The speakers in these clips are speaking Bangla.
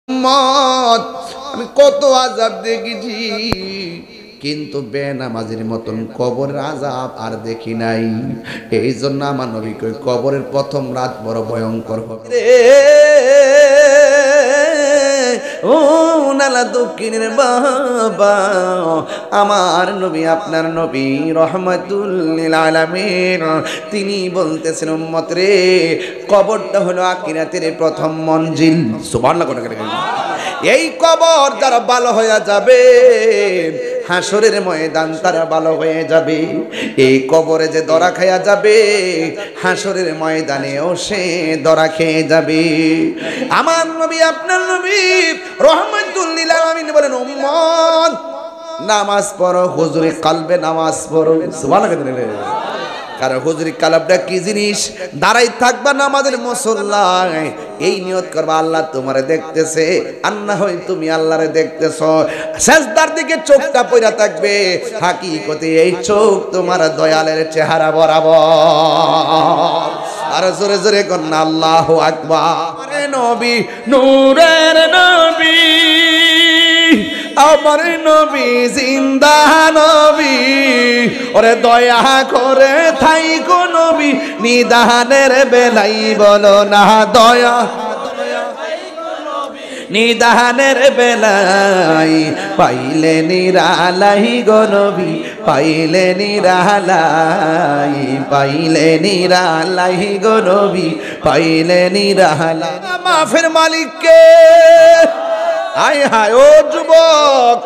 উম্মত আমি কত আযাব দেখেছি, কিন্তু বেনামাজির মতন কবরের আযাব আর দেখি নাই। এই জন্য আমার নবী কই কবরের প্রথম রাত বড় ভয়ঙ্কর হবে ও নালা দক্ষিণের বাবা। আমার নবী আপনার নবী রহমাতুল লিল আলামিন তিনি বলতেছেন উম্মত রে, কবরটা হলো আখিরাতের প্রথম মঞ্জিল। সুবহানাল্লাহ। এই কবর যারা ভালো হয়ে যাবে হাসরের ময়দান তারা ভালো হয়ে যাবে। এই কবরে যে দরা খায়া যাবে হাসরের ময়দানেও সে দরা খেয়ে যাবে। আমার নবী আপনার নবী রহমাতুল লিল আলামিন বলেন উম্মত নামাজ পড়ো, হুজুরি কালবে নামাজ পড়ো। সুবহানাল্লাহ। কারণ হুজুরি কালাবটা কি জিনিস? দাঁড়াই থাকবা নামাজের মুসল্লায়, এই নিয়ত করবা আল্লাহ তোমারে দেখতেছে, আর না হয় তুমি আল্লাহরে দেখতেছ। সেজদার দিকে চোখটা পইরা থাকবে, হাকিকতে এই চোখ তোমার দয়ালের চেহারা বরাবর। আর জোরে জোরে কন্যা আল্লাহু আকবার। নবী নূরের নবী আমার নবী জিন্দা নবী, ওরে দয়া করে থাইকো নবী নিদানের বেলাই বলো না দয়া নিদানের বেলাই পাইলে নিরালাই গো নবী পাইলে নিরালাই পাইলে নিরালাই গো নবী পাইলে নিরালাই। মাফের মালিককে হায় হায় ও যুবক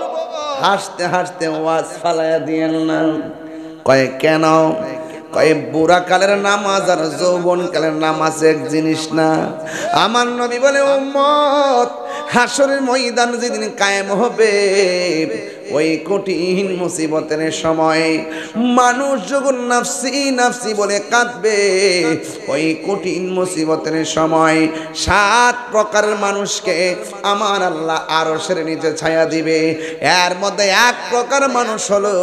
হাসতে হাসতে ওয়াজ ফালাইয়া দিয়েন না। কয়ে কেন? কয়ে বুড়া কালের নামাজ আর যৌবন কালের নামাজ এক জিনিস না। আমার নবী বলে উম্মত হাসরের ময়দান যেদিন কায়েম হবে ওই কঠিন মুসিবতের সময় মানুষ যখন নাফসি নাফসি বলে কাঁদবে, ওই কঠিন মুসিবতের সময় 7 প্রকারের মানুষকে আমার আল্লাহ আরশের নিচে ছায়া দিবে। এর মধ্যে 1 প্রকার মানুষ হলো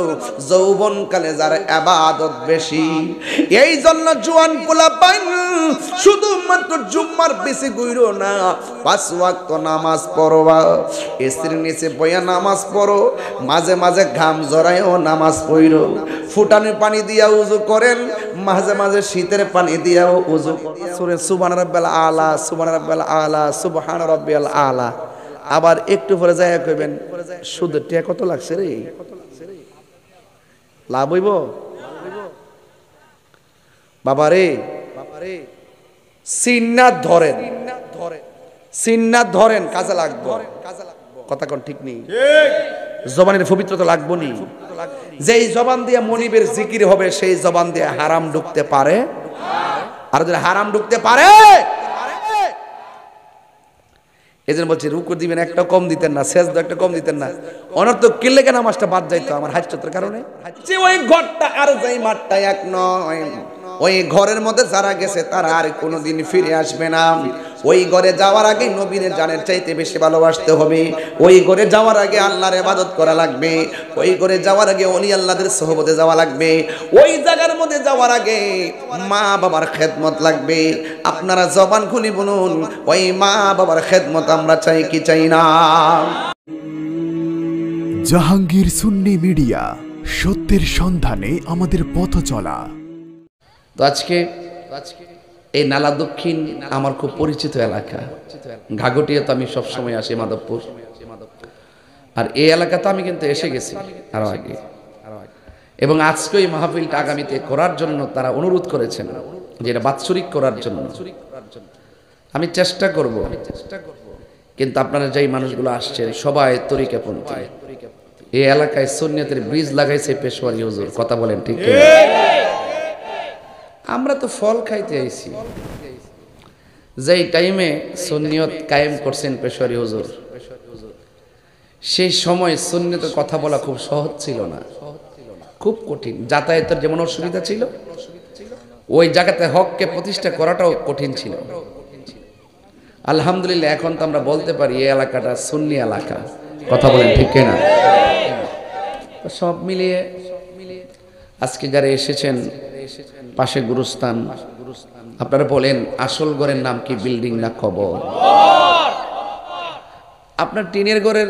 যৌবনকালে যার ইবাদত বেশি। এই জন্য জোয়ান পোলাপান শুধুমাত্র জুম্মার বেশি ঘুরো না, 5 ওয়াক্ত নামাজ পড়বা, স্ত্রীর নিচে বইয়া নামাজ পড়ো, মাঝে মাঝে ঘাম জড়ায়ও নামাজ পড়ো, ফুটানি পানি দিয়া উযু করেন, মাঝে মাঝে শীতের পানি দিয়াও উযু করেন। সুবহান রাব্বিল আলা সুবহান রাব্বিল আলা সুবহান রাব্বিল আলা। আবার একটু পরে যায় কইবেন সুদের টিয়া কত লাগছে রে, লাভ হইব বাবা রে। সিন্নাত ধরেন সিন্নাত ধরেন কাজে লাগবে, কথা কোন ঠিক নেই? জবানের পবিত্রতা লাগবো নি? যেই জবান দিয়ে মনিবের জিকির হবে সেই জবান দিয়ে হারাম ঢুকতে পারে, আর যদি হারাম ঢুকতে পারে এজন্য বলছি রুকু দিবেন একটা কম দিতেন না, সেজদা একটা কম দিতেন না। অনর্থক কিল্লে কেন নামাজটা বাদ যাইতো আমার হাজতের কারণে। যে ওই ঘরটা আর যেই মাঠটা এক নয়, ওই ঘরের মধ্যে যারা গেছে তারা আর কোনোদিন ফিরে আসবে না। ওই ঘরে যাওয়ার আগে নবীর জানের চাইতে বেশি ভালোবাসতে হবে। ওই ঘরে যাওয়ার আগে আল্লাহর ইবাদত করা লাগবে। ওই ঘরে যাওয়ার আগে ওলি আল্লাহদের সোহবতে যাওয়া লাগবে। ওই জায়গার মধ্যে যাওয়ার আগে মা বাবার খেদমত লাগবে। আপনারা জবান খুলি বলুন ওই মা বাবার খেদমত আমরা চাই কি চাই না? জাহাঙ্গীর সুন্নি মিডিয়া, সত্যের সন্ধানে আমাদের পথ চলা। তো আজকে এই নালা দক্ষিণ আমার খুব পরিচিত এলাকা। ঘাগটিয়া তো আমি সবসময় আসি, মাধবপুর। আর এই এলাকাতে আমি কিন্তু এসে গেছি আরো আগে, এবং আজকে এই মাহফিলটা আগামীতে করার জন্য তারা অনুরোধ করেছেন যে এটা বাৎসরিক করার জন্য। আমি চেষ্টা করব, কিন্তু আপনারা যেই মানুষগুলো আসছেন সবাই তরিকাপন্থী। এই এলাকায় সুন্নিয়তের ব্রিজ লাগাইছে পেশোয়ারি হুজুর, কথা বলেন ঠিক কি? আমরা তো ফল খাইতে আইছি। যেই টাইমে সুন্নিয়ত কায়েম করছেন পেশোয়ারি হুজুর, সেই সময় সুন্নিয়তের কথা বলা খুব সহজ ছিল না, খুব কঠিন। যাতায়াতের যেমন অসুবিধা ছিল, ওই জায়গাতে হককে প্রতিষ্ঠা করাটাও কঠিন ছিল। আলহামদুলিল্লাহ এখন তো আমরা বলতে পারি এই এলাকাটা সুন্নি এলাকা, কথা বলেন ঠিক কিনা? সব মিলিয়ে আজকে যারা এসেছেন পাশে গুরুস্থান, আপনারা বলেন আসল ঘরের নাম কি, বিল্ডিং না কবর? আপনার টিনের ঘরের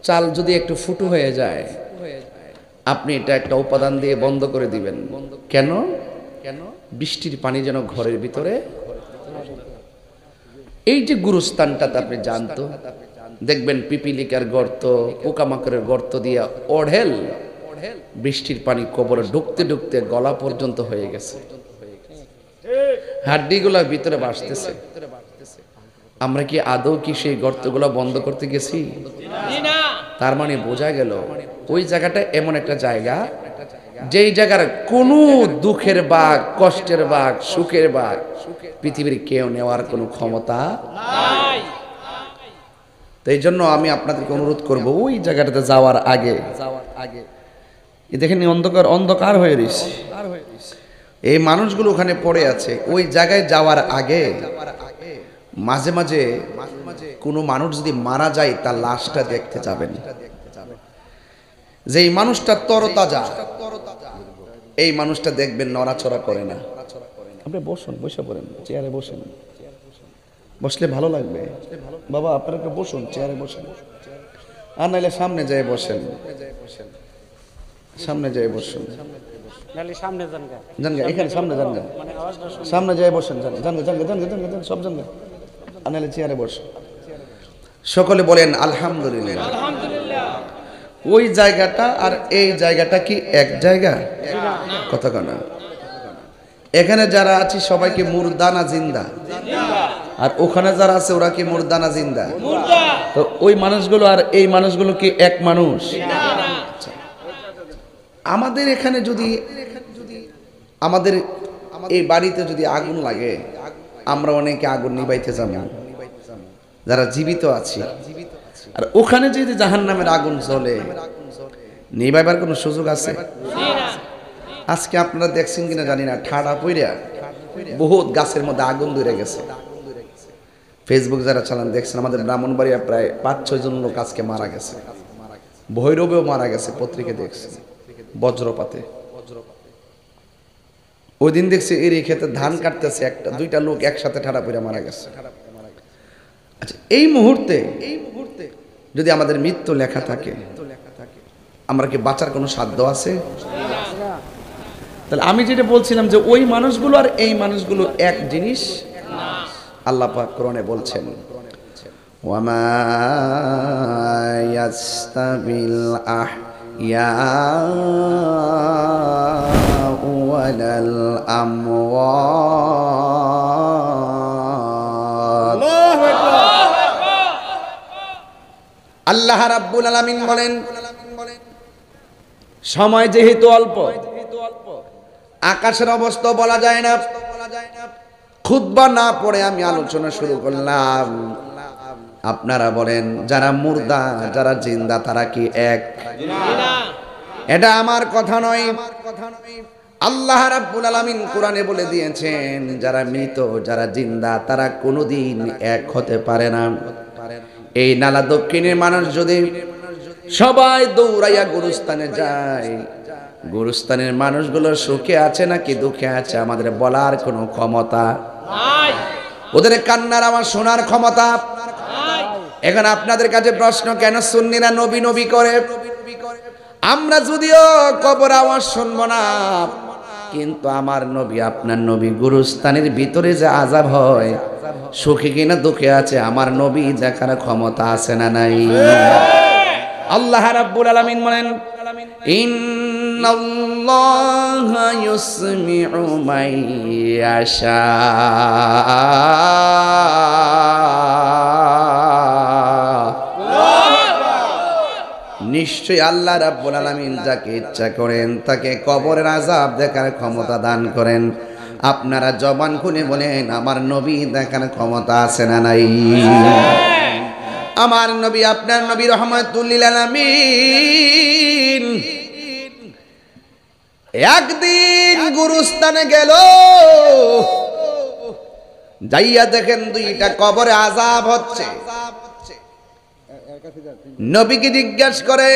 চাল যদি একটু ফুটো হয়ে যায়, আপনি এটা একটা উপাদান দিয়ে বন্ধ করে দিবেন। কেন? বৃষ্টির পানি যেন ঘরের ভিতরে। এই যে গুরুস্থানটাতে আপনি জানতো, দেখবেন পিপিলিকার গর্ত, পোকামাকড়ের গর্ত দিয়ে অঢেল বৃষ্টির পানি কবরে ঢুকতে ঢুকতে গলা পর্যন্ত হয়ে গেছে, হাড্ডিগুলা ভিতরে ভাসতেছে। আমরা কি আদৌ কি সেই গর্তগুলা বন্ধ করতে গেছি? তার মানে বোঝা গেল ওই জায়গাটা এমন একটা জায়গা, যেই জায়গার কোনো দুঃখের বাঘ, কষ্টের বাঘ, সুখের বাঘ পৃথিবীর কেউ নেওয়ার কোনো ক্ষমতা নাই। তো এই জন্য আমি আপনাদেরকে অনুরোধ করব, ওই জায়গাটাতে যাওয়ার আগে দেখেন অন্ধকার হয়ে রয়েছে, এই মানুষগুলো ওখানে পড়ে আছে। ওই জায়গায় যাওয়ার আগে মাঝে মাঝে কোনো মানুষ যদি মারা যায় তার লাশটা দেখতে যাবেন। যে এই মানুষটা তরতাজা, এই মানুষটা দেখবেন নড়াচড়া করে না। আপনি বসুন, বসে পড়েন, চেয়ারে বসেন, বসলে ভালো লাগবে। বাবা আপনারা বসুন, চেয়ারে বসেন, আর নাইলে সামনে যেয়ে বসেন, সামনে যেয়ে বসুন, জানগা এখানে সামনে জানগা, সামনে যেয়ে বসেন, জানগা জানগা জানগা জানগা জানগা সব জানগা, আর নাইলে চেয়ারে বসুন। সকলে বলেন আলহামদুলিল্লাহ। ওই জায়গাটা আর এই জায়গাটা কি এক জায়গা? কথা কানা। এখানে যারা আছে সবাই কি মুর্দানা জিন্দা? আর ওখানে যারা আছে ওরা কি মুর্দানা জিন্দা? তো ওই মানুষগুলো আর এই মানুষগুলো কি এক মানুষ? আমাদের এখানে যদি আমাদের এই বাড়িতে যদি আগুন লাগে, আমরা অনেকে আগুন নিভাইতে যাব যারা জীবিত আছি। আর ওখানে যদি জাহান্নামের আগুন জ্বলে, নিভাইবার কোনো সুযোগ আছে? আজকে আপনারা দেখছেন কিনা জানি না, ঠাড়া পইরা বহুত গাছের মধ্যে আগুন ধরে গেছে। ফেসবুক যারা চালান দেখছেন, আমাদের ব্রাহ্মণবাড়িয়া প্রায় 5-6 জন লোক আজকে মারা গেছে, ভৈরবেও মারা গেছে, পত্রিকা দেখছেন, বজ্রপাতে। ওই দিন দেখছি এর ক্ষেত্রে ধান কাটতেছে, 1-2টা লোক একসাথে ঠাড়া পইরা মারা গেছে। আচ্ছা, এই মুহূর্তে যদি আমাদের মৃত্যু লেখা থাকে, আমরা কি বাঁচার কোনো সাধ্য আছে? তাহলে আমি যেটা বলছিলাম যে ওই মানুষগুলো আর এই মানুষগুলো এক জিনিস। আল্লাহ পাক কোরআনে বলছেন, ওয়ামা ইয়াস্তাবিল আহইয়াউ ওয়ালাল আমওয়াত। আল্লাহ রাব্বুল আলামিন বলেন, সময় যেহেতু অল্প, আকাশের অবস্থা বলা যায় না, খুতবা না পড়ে আমি আলোচনা শুরু করলাম। আপনারা বলেন, যারা মুর্দা যারা জিন্দা তারা কি এক? এটা আমার কথা নয়, আল্লাহ রাব্বুল আলামিন কোরআনে বলে দিয়েছেন, যারা মৃত যারা জিন্দা তারা কোনোদিন এক হতে পারে না। এই নালা দক্ষিণের মানুষ যদি সবাই দৌড়াইয়া গুরুস্থানে যায়, গুরুস্থানের মানুষগুলো সুখে আছে নাকি দুঃখে আছে আমাদের বলার কোনো ক্ষমতা নাই। ওদের কান্নার আওয়াজ শোনার ক্ষমতা নাই। এখন আপনাদের কাছে প্রশ্ন, কেন সুন্নিরা নবী নবী করে? আমরা যদিও কবর আওয়াজ শুনবো না, কিন্তু আমার নবী আপনার নবী গুরুস্থানের ভিতরে যে আযাব হয়, সুখে কিনা দুঃখে আছে আমার নবী দেখার ক্ষমতা আছে না নাই? আল্লাহ রাব্বুল আলামিন বলেন, ইন্নাল্লাহা ইউসমিউ মান ইয়াশা। নিশ্চয়ই আল্লাহ রাব্বুল আলামিন যাকে ইচ্ছা করেন তাকে কবরের আযাব দেখার ক্ষমতা দান করেন। আপনারা জবান খুলে বলেন, আমার নবী দেখার ক্ষমতা আছে না নাই? আমার নবী আপনার নবী রাহমাতুল লিল আলামিন একদিন গুরুস্থানে গেল, যাইয়া দেখেন 2টা কবরে আযাব হচ্ছে। নবীকে জিজ্ঞাসা করে,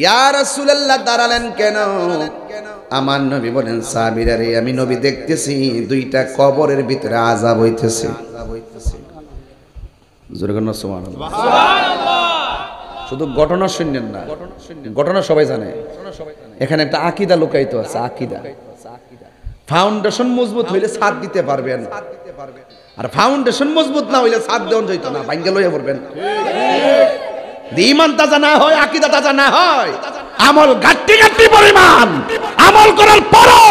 ইয়া রাসূলুল্লাহ দাঁড়ালেন কেন? আমার নবী বলেন, সাহাবীরা রে, আমি নবী দেখতেছি 2টা কবরের ভিতরে আযাব হইতেছে। জোরে কন্যা সুবহানাল্লাহ। শুধু ঘটনা শুনলেন না, ঘটনা সবাই জানে। এখানে একটা আকীদা লুকায়িত আছে, আকীদা। ফাউন্ডেশন মজবুত হইলে ছাদ দিতে পারবেন, আর ফাউন্ডেশন মজবুত না হইলে ছাদ দেওয়া যাইত না, ভাঙ্গে লইয়া পড়বেন। ঈমান তাজা না হয়, আকীদা তাজা না হয়, আমল গাট্টি গাট্টি পরিমাণ আমল করার পরও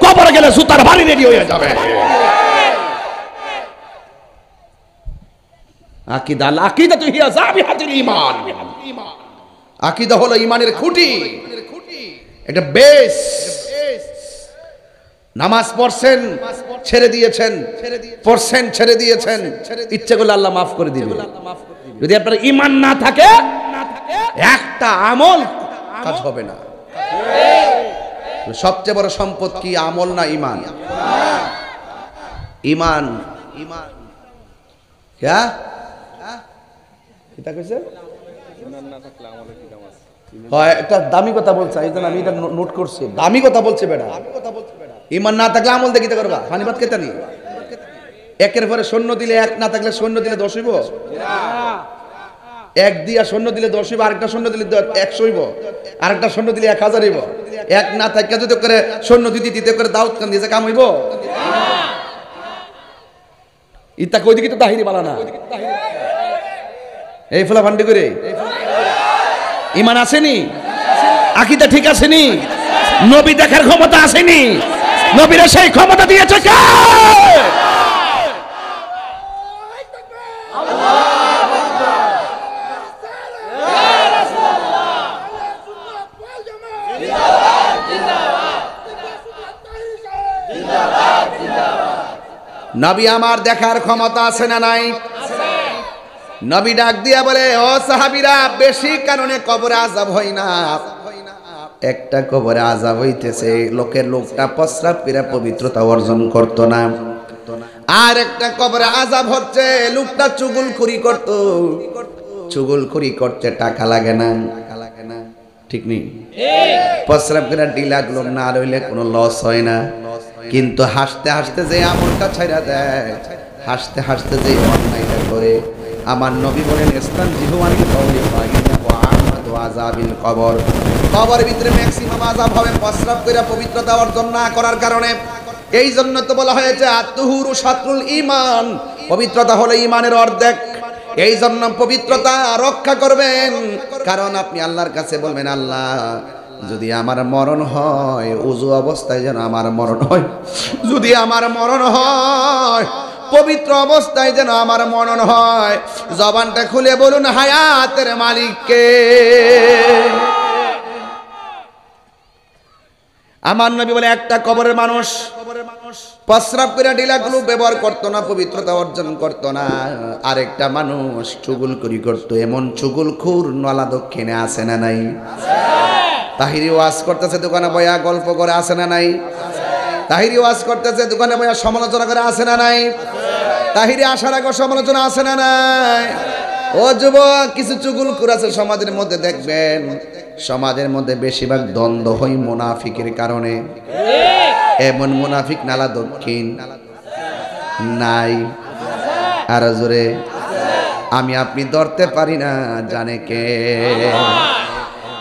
কবরে গেলে সুতার বাড়ি রেডি হয়ে যাবে। আকীদা, আকীদা তো হিয়া যাবিহাতুল ঈমান। আকীদা হলো ঈমানের খুঁটি, এটা বেস। নামাজ পড়ছেন ছেড়ে দিয়েছেন, পড়ছেন ছেড়ে দিয়েছেন, ইচ্ছে করলে আল্লাহ মাফ করে দিবে। যদি আপনার ঈমান না থাকে একটা আমল কাজ হবে না। সবচেয়ে বড় সম্পদ কি, আমল না ঈমান? ঈমান। ঈমান হ্যাঁ, এটা কইছে ঈমান না থাকলে আমলে কি দাম আছে? হয় একটা দামি কথা বলছে, এই জন্য আমি এটা নোট করছি। দামি কথা বলছে বেটা, ঈমান না থাকলে আমল দেখিতে করবা। ফানিবাদ কেতা নি একের পরে শূন্য দিলে এক, না থাকলে শূন্য দিলে 10 হইব। এক দিয়া শূন্য দিলে 10 হইব, আরেকটা শূন্য দিলে 100 হইব, আরেকটা শূন্য দিলে 1000 হইব। এক না থাকলে যদি করে শূন্য দিতে করে দাউদ কান দিয়ে কাম হইব? ইতা কই দিকে তো তাহিরি বালা না, এই ফুলা ফান্ডি করে ঈমান আসেনি, আকীদা ঠিক আসেনি, নবী দেখার ক্ষমতা আসেনি। নবীরা সেই ক্ষমতা দিয়েছে কে? নবী আমার দেখার ক্ষমতা আছে না নাই? নবী ডাক দিয়া বলে, ও সাহাবীরা, বেশি কারণে কবরে আযাব হয় না। একটা কবরে আযাব হইতেছে, লোকটা প্রস্রাব করে পবিত্রতা অর্জন করত না। আর একটা কবরে আযাব হচ্ছে, লোকটা চুগলখড়ি করত। চুগলখড়ি করতে টাকা লাগে না, ঠিক নেই? প্রস্রাব করে ঢিলাগুলো না রইলে কোনো লস হয় না। কিন্তু হাসতে হাসতে যে আমলটা ছাইরা দেয়, হাসতে হাসতে যে অন্যায়টা করে, আমার নবী বলেন, ইসলাম জিহুয়ানি কওলি ফাইনা ওয়া আমাদু আযাবিল কবর। কবরের ভিতরে ম্যাক্সিমাম আযাব হবে প্রস্রাব কইরা পবিত্রতা অর্জন না করার কারণে। এই জন্য তো বলা হয়েছে আত-তুহুরু শাতরুল ঈমান, পবিত্রতা হলো ঈমানের অর্ধেক। এই জন্য পবিত্রতা রক্ষা করবেন, কারণ আপনি আল্লাহর কাছে বলবেন, আল্লাহ যদি আমার মরণ হয়, ওযু অবস্থায় যেন আমার মরণ হয়। যদি আমার মরণ হয়, পবিত্র অবস্থায় যেন আমার মরণ হয়। জবানটা খুলে বলুন, হায়াতের মালিক কে? আমার নবী বলে, একটা কবরের মানুষ প্রস্রাব করে ঢিলাগুলো ব্যবহার করতো না, পবিত্রতা অর্জন করতো না। আরেকটা মানুষ চুগলখড়ি করতো। এমন চুগলখোর নলা দক্ষিণে আছে না নাই? তাহিরি ওয়াজ করতেছে দোকানে বয়া গল্প করে, আছে না নাই? তাহিরি ওয়াজ করতেছে দোকানে বয়া সমালোচনা করে, আছে না নাই? তাহিরি আসার আগে সমালোচনা আছে না নাই? ও যুবক, কিছু চুগলখোর আছে সমাজের মধ্যে, দেখবেন সমাজের মধ্যে বেশিরভাগ দ্বন্দ্ব হয় মুনাফিকের কারণে। এমন মুনাফিক নালা দক্ষিণ নাই? আর জোরে, আমি আপনি ধরতে পারি না, জানে কে?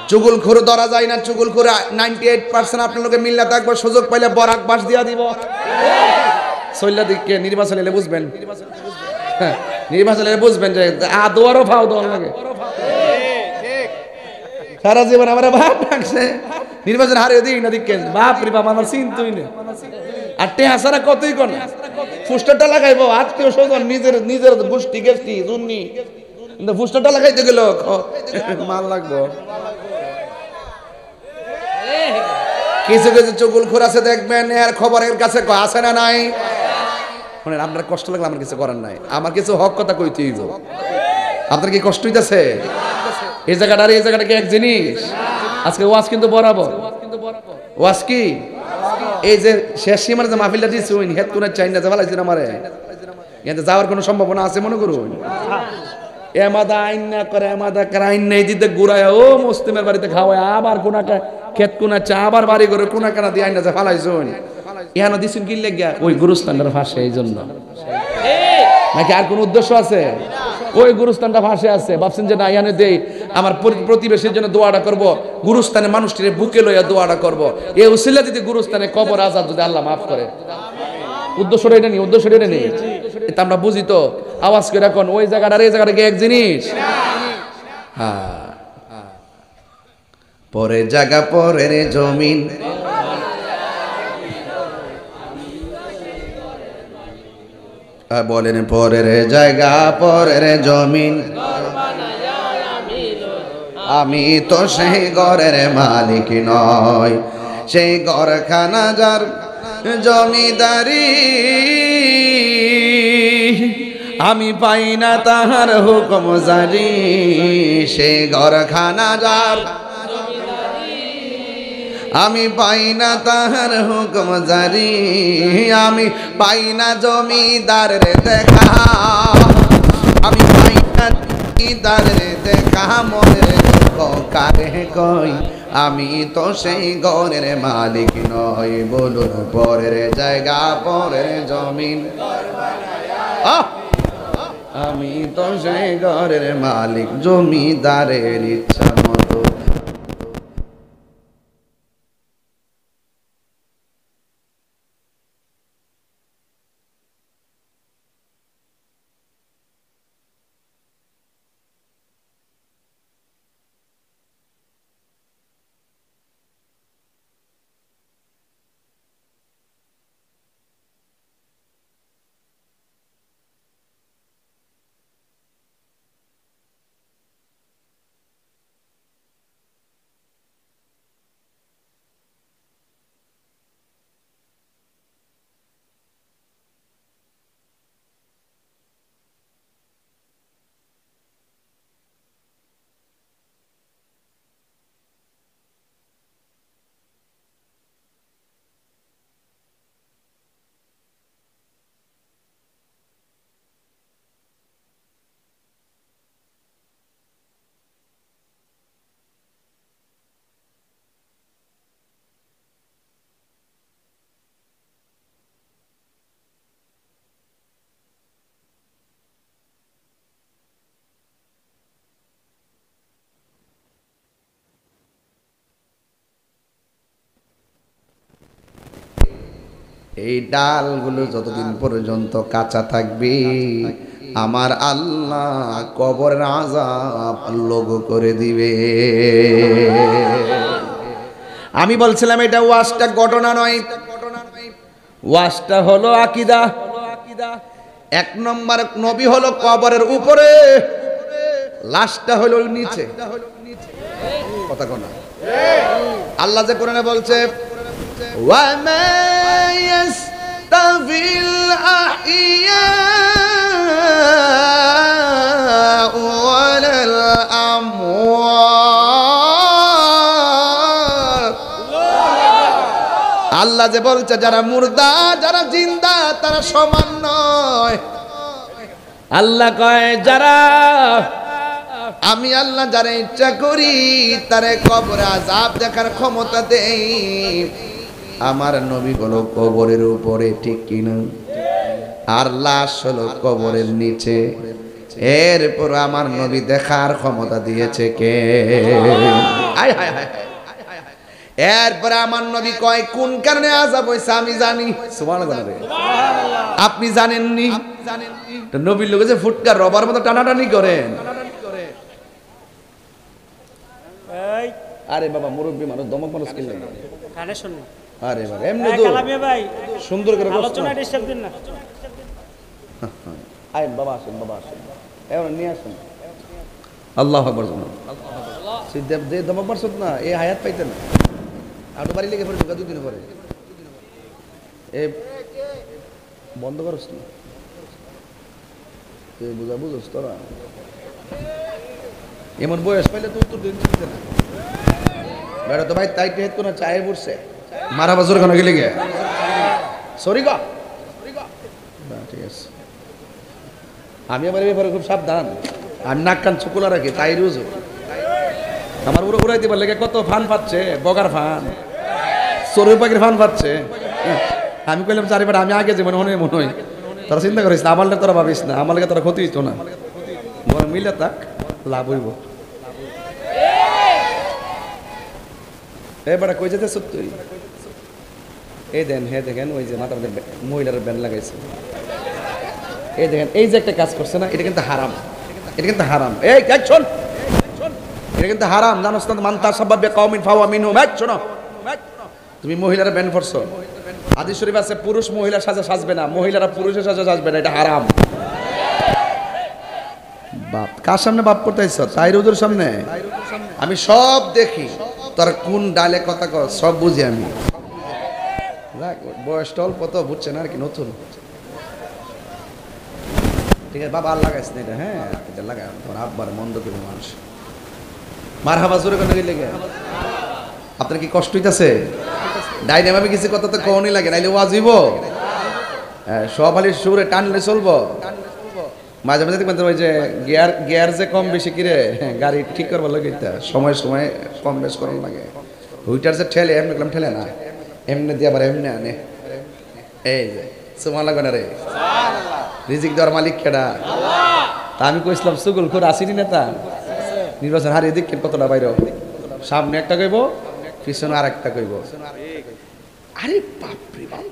চুগলখোর ধরা যায় না। চুগলখোর 98% আপনার লোকে মিল্লা থাকবে, সুযোগ পাইলে বরাক বাস দিয়া দিব। সৈল্লা দিকে নির্বাচন এলে বুঝবেন, নির্বাচন এলে বুঝবেন যে আদোয়ারও ফাও দেওয়ার লাগে। সারা জীবন আমার বাপ ডাকছে, নির্বাচন হারিয়ে দিই না, দিকে বাপ রে বাপ, আমার চিন্তুই না। আর টেহা সারা কতই কোন ফুস্টারটা লাগাইবো, আত্মীয় স্বজন, নিজের গোষ্ঠী গেষ্টি জুন্নি, কিন্তু ফুস্টারটা লাগাইতে গেল মাল লাগবো। কিছু কিছু চুগলখোর আছে, দেখবেন এর খবরের কাছে আছে না নাই? মানে আপনার কষ্ট লাগলে আমার কিছু করার নাই, আমার কিছু হক কথা কইতে হইব। আপনার কি কষ্ট হইতেছে? এই জায়গাটা আর এই জায়গাটা কি এক জিনিস? আজকে ওয়াজ কিন্তু বরাবর। ওয়াজ কি এই যে শেষ সীমার যে মাহফিলটা দিছি, ওই হেড কোন চাই না যাওয়ালাইছেন আমারে, এতে যাওয়ার কোনো সম্ভাবনা আছে মনে করুন? এমাদা আইন না করে, এমাদা করে আইন নেই দিতে ঘুরায়, ও মুসলিমের বাড়িতে খাওয়ায়, আবার কোনাকে ক্ষেত কোনাচ্ছে, আবার বাড়ি করে কোনা কানা দিয়ে আইনা ফালাইছুন। ইহানো দিছুন কি লেগিয়া? ওই গুরুস্থানের ভাষা, এই জন্য নাকি আর কোন উদ্দেশ্য আছে? ওই গুরুস্থানটা ভাসে আছে, ভাবছেন যে না ইয়ানে দেই আমার প্রতিবেশীর জন্য দোয়াটা করব, গুরুস্থানে মানুষটির বুকে লইয়া দোয়াটা করব, এই উসিলা যদি গুরুস্থানে কবর আজাব যদি আল্লাহ মাফ করে। উদ্দেশ্যটা এটা নেই, উদ্দেশ্যটা এটা নেই, এটা আমরা বুঝি তো। আওয়াজ করে এখন ওই জায়গাটা আর এই জায়গাটা কি এক জিনিস? হ্যাঁ, পরের জায়গা পরের জমিন, বলেন পরের জায়গা পরের জমিন, আমি তো সেই ঘরের মালিক নয়, সেই ঘরখানা যার জমিদারি, আমি পাই না তাহার হুকুম জারি, সেই ঘরখানা যার আমি পাই না তাহার হুকুম জারি, আমি পাই না জমিদারের দেখা, আমি পাই না জমিদারের দেখা, মনের কারে কই আমি তো সেই ঘরের মালিক নই, বলুন পরের জায়গা পরের জমিন, আমি তো সেই ঘরের মালিক, জমিদারের ইচ্ছা মতো। এই ডালগুলো যতদিন পর্যন্ত কাঁচা থাকবে, আমার আল্লাহ কবরের আযাব লঘু করে দিবে। আমি বলছিলাম এটা ওয়াজটা ঘটনা নয়, ওয়াজটা হলো আকীদা। এক নম্বর নবী হলো কবরের উপরে, লাশটা হলো নিচে। কথা কোন আল্লাহ যে কোরআনে বলছে وَمَا يَسْتَوِي الْأَحْيَاءُ وَلَا الْأَمْوَاتُ। আল্লাহ যে বলছে যারা মুর্দা যারা জিন্দা তারা সমান নয়। আল্লাহ কয় যারা আমি আল্লাহ যারা ইচ্ছা করি তারে কবরে আযাব দেখার ক্ষমতা দেই। আমার নবী হলো কবরের উপরে, ঠিক কিনা? আর লাশ হলো কবরের নিচে। এরপর আমার নবী দেখার ক্ষমতা দিয়েছে কে? হায় হায় হায়। এরপরে আমার নবী কয় কোন কারণে আযাব হইছে আমি জানি। সুবহানাল্লাহ। আপনি জানেননি? নবীর লোকে যে ফুটকার রবার মতো টানাটানি করেন। আরে বাবা মুরব্বী মানুষ, দমক মানুষ কিনলেন কানে শুনুন। আরে বাবা এমনি তো কালামে ভাই সুন্দর করে আলোচনা ডিস্টার্ব দিন না। আয় বাবা আসেন, বাবা আসেন, এখন নিয়ে আসেন। আল্লাহু আকবার। আল্লাহ সিদ্দেব দে দমক মারছত না, এই হায়াত পাইতেন না। আটো বাড়ি লেগে পড়ে দুদিন পরে এ বন্ধ করছ না, তুই বুঝা বুঝছ তোরা। এমন বয়স পাইলে তো উত্তর দিতে না। বেড়া তো ভাই তাই টেট কোন চায়ে পড়ছে মারা বাজুর কেন গেলে গে সরি গা। ঠিক আছে, আমি আমার ব্যাপারে খুব সাবধান। আমি নাক কান চুকুলা রাখি, তাই রোজ আমার পুরো উড়াইতে পারলে কত ফান পাচ্ছে, বগার ফান, চোরের পাখির ফান পাচ্ছে। আমি কইলাম চারিবার আমি আগে যে মনে হয় মনে হয় তোরা চিন্তা করিস না, আমার তোরা ভাবিস না, আমার তোরা ক্ষতি হইতো না। মিলে তাক লাভ হইব। এবারে কই যেতে তুই? এই দেন, হে দেখেন ওই যে মাথা মধ্যে মহিলার ব্যান্ড লাগাইছে, এই দেখেন এই যে একটা কাজ করছে না, এটা কিন্তু হারাম, এটা কিন্তু হারাম। এই শোন, এটা কিন্তু হারাম, জানোস না? মানতা সাব্বাব বিকাউমিন ফাওয়া মিনহুম। শোনো, তুমি মহিলারা ব্যান্ড করছো। হাদিস শরীফ আছে পুরুষ মহিলা সাজা সাজবে না, মহিলারা পুরুষের সাজা সাজবে না, এটা হারাম। বাপ কার সামনে বাপ করতে আইছ? তাইর হুজুর সামনে? আমি সব দেখি, তোর কোন ডালে কথা কর সব বুঝি আমি। বয়সটা অল্প তো, বুঝছে না আর কি, নতুন। ঠিক আছে বাবা, আর লাগাইস না এটা। হ্যাঁ এটা লাগাই, তোর আব্বার মন্দ করবে মানুষ। মার হাবা জোরে কেন গেলে? আপনার কি কষ্ট হইতাছে? ডাইনে ভাবে কিছু কথা তো কখনই লাগে, নাইলে ওয়াজিব সব হালি সুরে টানলে চলবো। মাঝে মাঝে দেখবেন ওই যে গিয়ার যে কম বেশি কিরে গাড়ি ঠিক করবার লাগে, সময় সময় কম বেশ করার লাগে। ওইটার যে ঠেলে এমনি করলাম, ঠেলে না এমনি দিয়ে আবার এমনি আনে। এই যে সুবহান আল্লাহ রে, রিজিক দেওয়ার মালিক কেডা? তা আমি কইছিলাম সুগুল করে আসিনি নেতা নির্বাচন হারিয়ে দিক কতটা বাইরে, সামনে একটা কইব, পিছনে আর একটা কইব। আরে বাপরে বাপ,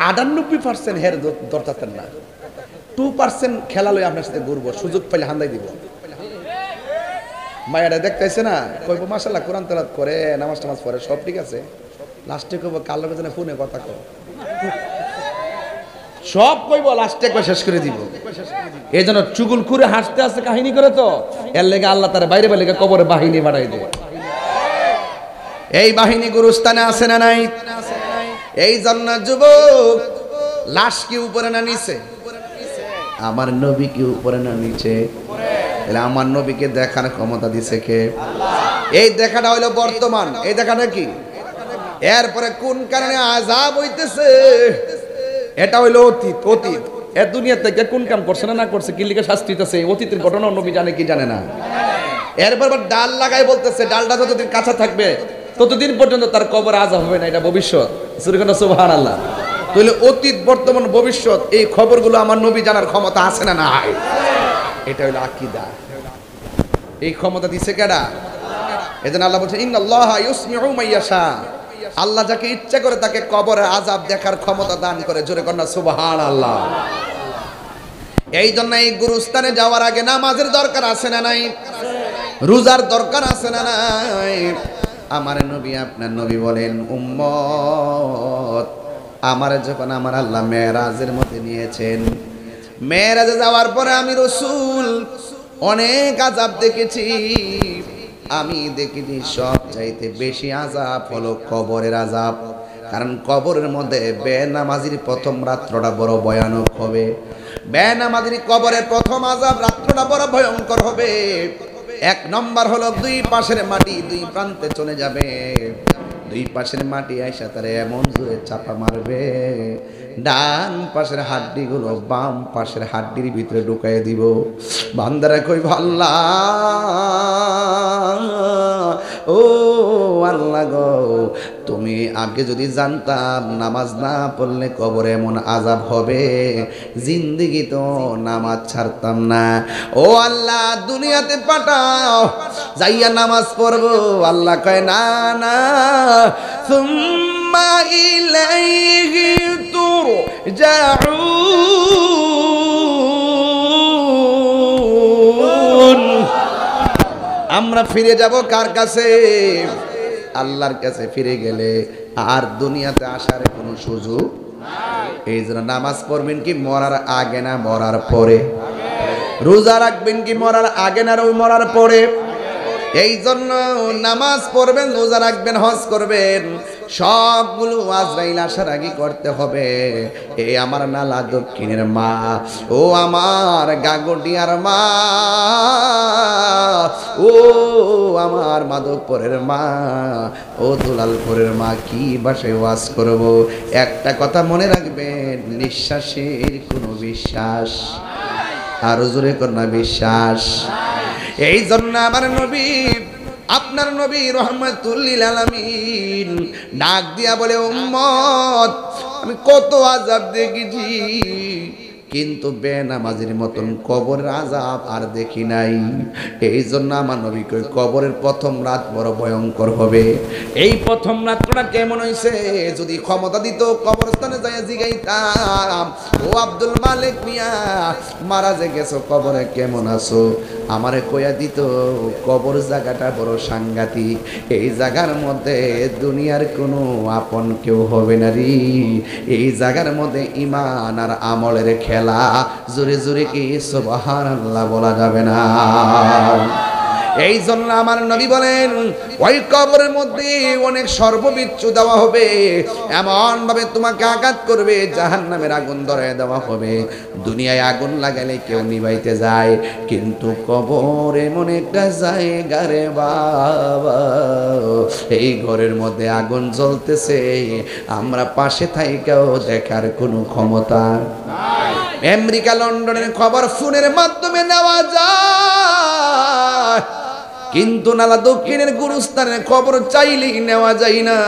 98% হের দরকার না, 2% খেলা লই আপনার সাথে ঘুরবো, সুযোগ পাইলে হান্দাই দিব। মায়েরা দেখতেছে না, কইব মাশাআল্লাহ কোরআন তেলাওয়াত করে, নামাজ টামাজ পড়ে, সব ঠিক আছে। লাস্টে কইব কাল লোকের জন্য ফোনে কথা কও, সব কইব, লাস্টে একবার শেষ করে দিব। এই জন্য চুগুল করে হাসতে হাসতে কাহিনী করে, তো এর লেগে আল্লাহ তার বাইরে বাইরে কবরে বাহিনী বাড়াই দেয়। এই বাহিনী গুরুস্থানে আছে না নাই? এই জন্য যুবক, লাশ কি উপরে না নিচে? আমার নবী কি উপরে না নিচে? তাহলে আমার নবীকে দেখার ক্ষমতা দিছে কে? এই দেখাটা হইলো বর্তমান, এই দেখাটা কি? এরপরে কোন কারণে আযাব হইতেছে এটা হইলো অতীত। অতীত এ দুনিয়া থেকে কোন কাম করছে না করছে, কি লিখে শাস্তি হইতেছে, অতীতের ঘটনা নবী জানে কি জানে না? এরপর ডাল লাগাই বলতেছে, ডালটা যতদিন কাঁচা থাকবে ততদিন পর্যন্ত তার কবর আযাব হবে না, এটা ভবিষ্যৎ। সুবহানাল্লাহ। তাহলে অতীত, বর্তমান, ভবিষ্যৎ এই খবরগুলো আমার নবী জানার ক্ষমতা আছে না নাই? এটা হলো আকীদা। এই ক্ষমতা দিছে কেডা? এজন্য আল্লাহ বলছে ইন্নাল্লাহা ইউসমিউ মাইয়াশা, আল্লাহ যাকে ইচ্ছা করে তাকে কবরের আযাব দেখার ক্ষমতা দান করে। জোরে কর না সুবহানাল্লাহ। এই জন্য এই গুরুস্থানে যাওয়ার আগে নামাজের দরকার আছে না নাই? রোজার দরকার আছে না নাই? আমার নবী, আপনার নবী বলেন, উম্মত আমার যখন আমার আল্লাহ মেরাজের মধ্যে নিয়েছেন, মেরাজে যাওয়ার পরে আমি রাসূল অনেক আযাব দেখেছি। আমি দেখিনি সব চাইতে বেশি আযাব হলো কবরের আযাব। কারণ কবরের মধ্যে বেনামাজির প্রথম রাত্রটা বড় ভয়ানক হবে। বেনামাজির কবরের প্রথম আযাব রাত্রটা বড় ভয়ঙ্কর হবে। এক নম্বর হলো দুই পাশের মাটি দুই প্রান্তে চলে যাবে। দুই পাশের মাটি আইসা তারে এমন জোরে চাপা মারবে, ডান পাশের হাড্ডিগুলো বাম পাশের হাড্ডির ভিতরে ঢুকাই দিব। বান্দারা কই আল্লাহ, ও আল্লাহ গো, তুমি আগে যদি জানতাম নামাজ না পড়লে কবরে এমন আযাব হবে, জিন্দেগি তো নামাজ ছাড়তাম না। ও আল্লাহ দুনিয়াতে পাঠাও, যাইয়া নামাজ পড়বো। আল্লাহ কয় না না, সুম্মা ইলাইহি তুরজাউন। আমরা ফিরে যাব কার কাছে? আল্লাহর কাছে ফিরে গেলে আর দুনিয়াতে আসার কোনো সুযোগ নাই। এই জন্য নামাজ পড়বেন কি মরার আগে না মরার পরে? রোজা রাখবেন কি মরার আগে না মরার পরে? এই জন্য নামাজ পড়বেন, রোজা রাখবেন, হজ করবেন, সবগুলো আজরাইল আসার আগে করতে হবে। এই আমার নালা দক্ষিণের মা, ও আমার গাগটিয়ার মা, ও আমার মাধবপুরের মা, ও দুলালপুরের মা, কি ভাষায় ওয়াজ করব? একটা কথা মনে রাখবেন, নিঃশ্বাসের কোনো বিশ্বাস, আরো জোরে কর না বিশ্বাস। এই জন্য আমার নবী, আপনার নবী রহমাতুল লিল আলামিন ডাক দিয়া বলে, উম্মত আমি কত আযাব দেখেছি, কিন্তু বেনামাজির মতন কবরের আযাব আর দেখি নাই। এই জন্য আমার নবী কই কবরের প্রথম রাত বড় ভয়ঙ্কর হবে। এই প্রথম রাতটা কেমন হইছে, যদি ক্ষমতা দিত কবরস্থানে যাইয়া জিগাইতাম, ও আব্দুল মালিক মিয়া মারা যে গেছো কবরে কেমন আছো, আমারে কইয়া দিত কবর জায়গাটা বড় সাংঘাতিক, এই জায়গার মধ্যে দুনিয়ার কোনো আপন কেউ হবে না রে, এই জায়গার মধ্যে ঈমান আর আমলের খেলা। জোরে জোরে কি সুবহানাল্লাহ বলা যাবে না? এই জন্য আমার নবী বলেন ওই কবরের মধ্যে অনেক সর্ববিচ্ছু দেওয়া হবে, এমন ভাবে তোমাকে আঘাত করবে, জাহান্নামের আগুন ধরায় দেওয়া হবে। দুনিয়ায় আগুন লাগালে কেউ নিভাইতে যায়, কিন্তু কবর এমন একটা জায়গা রে বাবা, এই ঘরের মধ্যে আগুন জ্বলতেছে, আমরা পাশে থাইকাও দেখার কোনো ক্ষমতা নাই। আমেরিকা লন্ডনের খবর ফোনের মাধ্যমে নেওয়া যায়, কিন্তু নালা দক্ষিণের গুরুস্থানের খবর চাইলেই নেওয়া যায় না।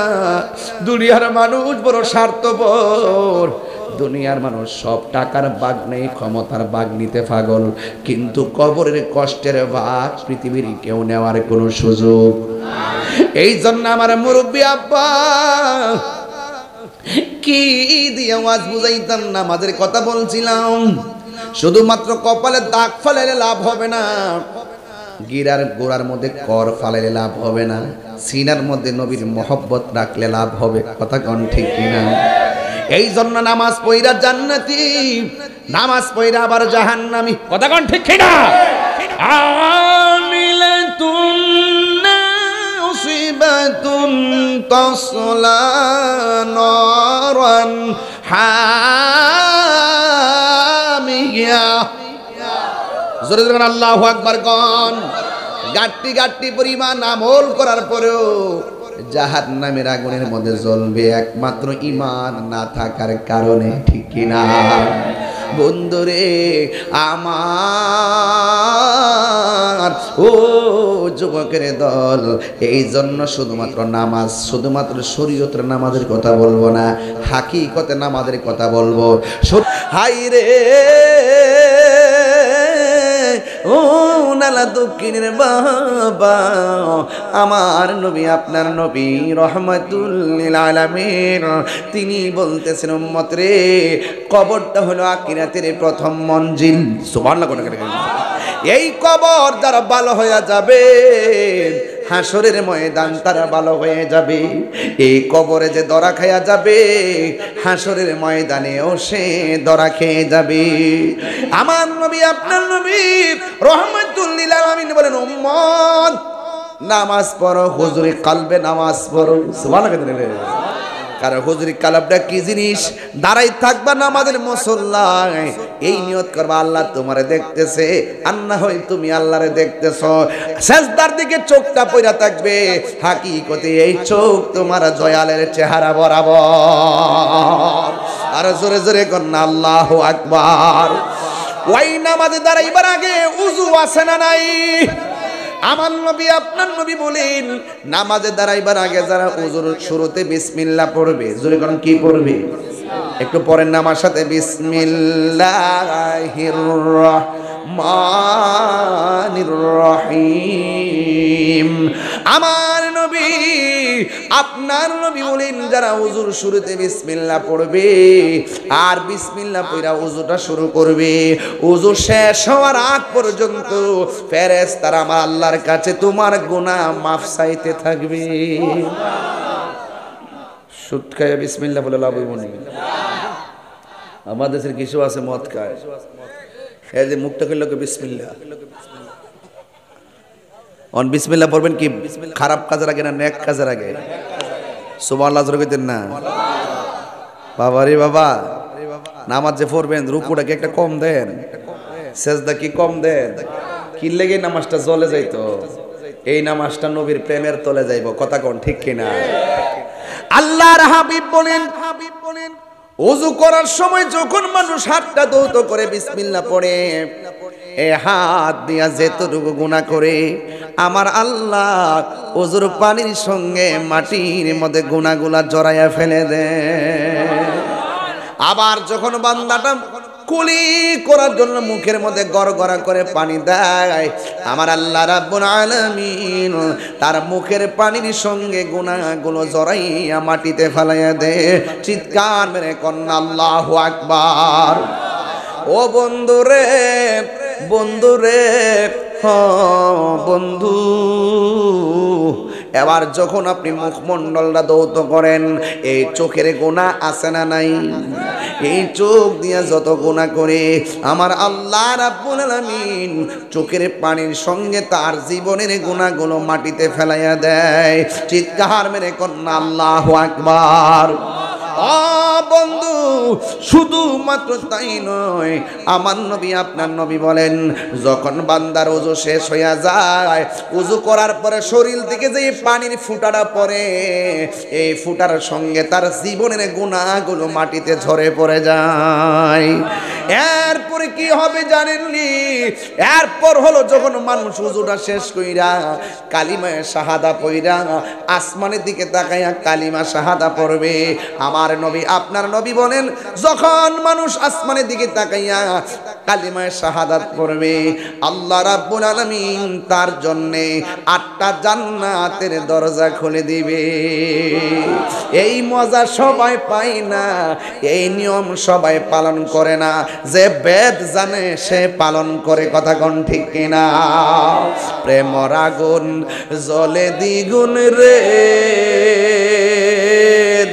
দুনিয়ার মানুষ বড় স্বার্থপর, দুনিয়ার মানুষ সব টাকার বাগ নেই, ক্ষমতার বাগ নিতে পাগল, কিন্তু কবরের কষ্টের ভাগ পৃথিবীর কেউ নেওয়ার কোনো সুযোগ। এই জন্য আমার মুরব্বী আব্বা কি দিয়ে ওয়াজ বুঝাইতাম, নামাজের কথা বলছিলাম। শুধুমাত্র কপালে দাগ ফালাইলে লাভ হবে না, গিরার গোড়ার মধ্যে কর ফালাইলে লাভ হবে না, সিনার মধ্যে নবীর মহব্বত রাখলে লাভ হবে। কথা কোন ঠিক কিনা? এই জন্য নামাজ পয়রা জান্নাতি, নামাজ পয়রা আবার জাহান্নামী। কথা কোন ঠিক কিনা? আমিলাতুন নাসিবাতুন তাসলা নারান হামিয়া। জোরে জোরে আল্লাহু আকবার কোন। গাট্টি গাট্টি পরিমাণ আমল করার পরেও জাহান্নামের আগুনের মধ্যে জ্বলবে একমাত্র ঈমান না থাকার কারণে। ঠিক কিনা বন্ধুরে আমার, ও যুবকের দল, এই জন্য শুধুমাত্র নামাজ, শুধুমাত্র শরীয়তের নামাজের কথা বলবো না, হাকিকতে নামাজের কথা বলবো। হাই রে ও নালা দক্ষিণের বাবা, আমার নবী আপনার নবী রহমাতুল লিল আলামিন, তিনি বলতেছেন উম্মত রে, কবরটা হলো আখিরাতের প্রথম মঞ্জিল। সুবহানাল্লাহ। এই কবর যারা ভালো হয়ে যাবে, হাসরের ময়দান তারা ভালো হয়ে যাবে। এই কবরে যে দরা খায়া যাবে, হাসরের ময়দানেও সে দরা খেয়ে যাবে। আমার নবী আপনার নবী রহমাতুল লিল আলামিন বলেন, উম্মত নামাজ পড়ো, হুজুরি কালবে নামাজ পড়ো। সুবহানাল্লাহ। কারণ হুজুরি কালাবটা কি জিনিস? দাঁড়াই থাকবা নামাজের মুসল্লায়, এই নিয়ত করবা আল্লাহ তোমারে দেখতেছে, আর না হয় তুমি আল্লাহরে দেখতেছ। সেজদার দিকে চোখটা পইরা থাকবে, হাকিকতে এই চোখ তোমার দয়ালের চেহারা বরাবর। আর জোরে জোরে কন্না আল্লাহু আকবার। ওই নামাজে দাঁড়াইবার আগে উযু আছে না নাই? আমার নবী আপনার নবী বলেন, নামাজে দাঁড়াইবার আগে যারা ওযুর শুরুতে বিসমিল্লাহ পড়বে, জোরে কোন কি পড়বে? একটু পরের নামার সাথে বিসমিল্লাহির রহমানির রহিম। আমার নবী আপনার নবী বলেন, যারা ওযুর শুরুতে বিসমিল্লাহ পড়বে আর বিসমিল্লাহ পড়া ওযুটা শুরু করবে, ওযু শেষ হওয়ার আগ পর্যন্ত ফেরেশতারা আমার আল্লাহর কাছে তোমার গুনাহ মাফ চাইতে থাকবে। সুদ খায় বিসমিল্লাহ বলে লাভ হইব না। আমাদের দেশের কিছু আছে মদ খায়, এই যে মুখটা খুললো বিসমিল্লাহ, অন বিসমিল্লাহ পড়বেন কি খারাপ কাজের আগে না নেক কাজের আগে? সুবহানাল্লাহ জোরে কইতেন না? বাবা রে বাবা, নামাজ যে পড়বেন রুকুটা কি একটা কম দেন, সেজদা কি কম দেন? কি লেগে নামাজটা জ্বলে যাইতো? এই নামাজটা নবীর প্রেমের তলে যাইব। কথা কোন ঠিক কিনা? আল্লাহর হাবিব বলেন, ওযু করার সময় যখন মানুষ হাতটা ধৌত করে বিসমিল্লাহ পড়ে, এই হাত দিয়া যেতটুকু গুনাহ করে আমার আল্লাহ ওযুর পানির সঙ্গে মাটির মধ্যে গুনাহগুলা জড়াইয়া ফেলে দেয়। আবার যখন বান্দাটা কুলি করার জন্য মুখের মধ্যে গড়গড়া করে পানি দেয়, আমার আল্লাহ রাব্বুল আলামিন তার মুখের পানির সঙ্গে গুনাহগুলো জড়াইয়া মাটিতে ফেলাইয়া দে। চিৎকার মেরে কন্যা আল্লাহু আকবার। ও বন্ধুরে, বন্ধুরে, বন্ধু, এবার যখন আপনি মুখমণ্ডলটা ধৌত করেন, এই চোখের গুনাহ আছে না নাই? এই চোখ দিয়ে যত গুনাহ করে আমার আল্লাহ রাব্বুল আলামিন চোখের পানির সঙ্গে তার জীবনের গুনাহগুলো মাটিতে ফেলাইয়া দেয়। চিৎকার মেরে কন্যা আল্লাহু আকবার। বন্ধু, শুধুমাত্র তাই নয়, আমার নবী আপনার নবী বলেন, যখন বান্দার ওযু শেষ হইয়া যায়, ওযু করার পরে শরীর থেকে যে পানির ফুটাটা পড়ে, এই ফুটার সঙ্গে তার জীবনের গুনাহগুলো মাটিতে ঝরে পড়ে যায়। এরপরে কি হবে জানেননি? এরপর হলো যখন মানুষ ওযুটা শেষ কইরা কালিমা শাহাদা পড়া আসমানের দিকে তাকাইয়া কালিমা শাহাদা পড়বে, আমার নবী আপনার নবী বলেন, যখন মানুষ আসমানের দিকে তাকাইয়া কালিমা শাহাদাত পড়বে, আল্লাহ রাব্বুল আলামিন তার জন্য 8টা জান্নাতের দরজা খুলে দিবে। এই মজা সবাই পায় না, এই নিয়ম সবাই পালন করে না। যে বেদ জানে সে পালন করে, কথা কোন ঠিক কিনা? প্রেমর আগুন জ্বলে দ্বিগুণ রে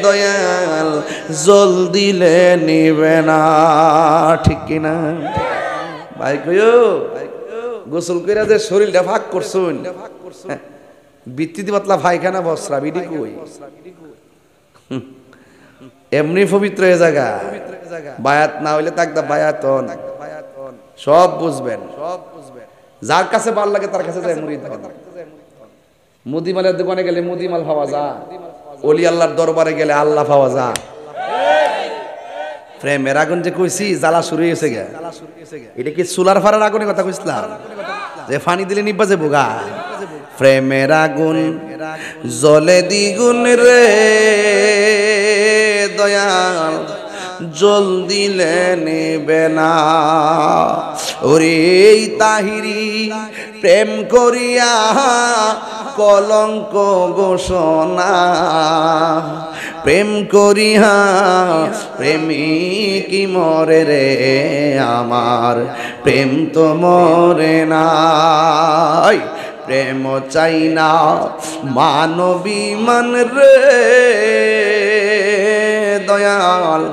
দয়াল, জল দিলে নিবে না, ঠিক কিনা? ভাই কইও, গোসল কইরা যে শরীরটা ভাগ করছুন, বৃত্তিতে পাতলা পায়খানা বসরা বিডি কই, এমনি পবিত্র এ জায়গা। বায়াত না হইলে তাকদা বায়াতন, সব বুঝবেন। যার কাছে ভাল লাগে তার কাছে যায় মুরিদ হন। মুদিমালের দোকানে গেলে মুদিমাল পাওয়া যায়, ওলি আল্লাহর দরবারে গেলে আল্লাহ পাওয়া যায়। প্রেমের আগুন যে কইছি জ্বালা শুরু হয়েছে গে, এটা কি চুলার ফাড়ার আগুনের কথা কইছিলাম যে ফানি দিলে নিবা যে বোগা? প্রেমের আগুন জ্বলে দ্বিগুণ রে দয়াল, জল দিলে নেবে না। ওরে তাহিরি প্রেম করিয়া কলঙ্ক ঘোষণা, প্রেম করিয়া প্রেমিকি মরে রে আমার, প্রেম তো মরে নাই। প্রেম চাই না মানবী মান রে দয়াল,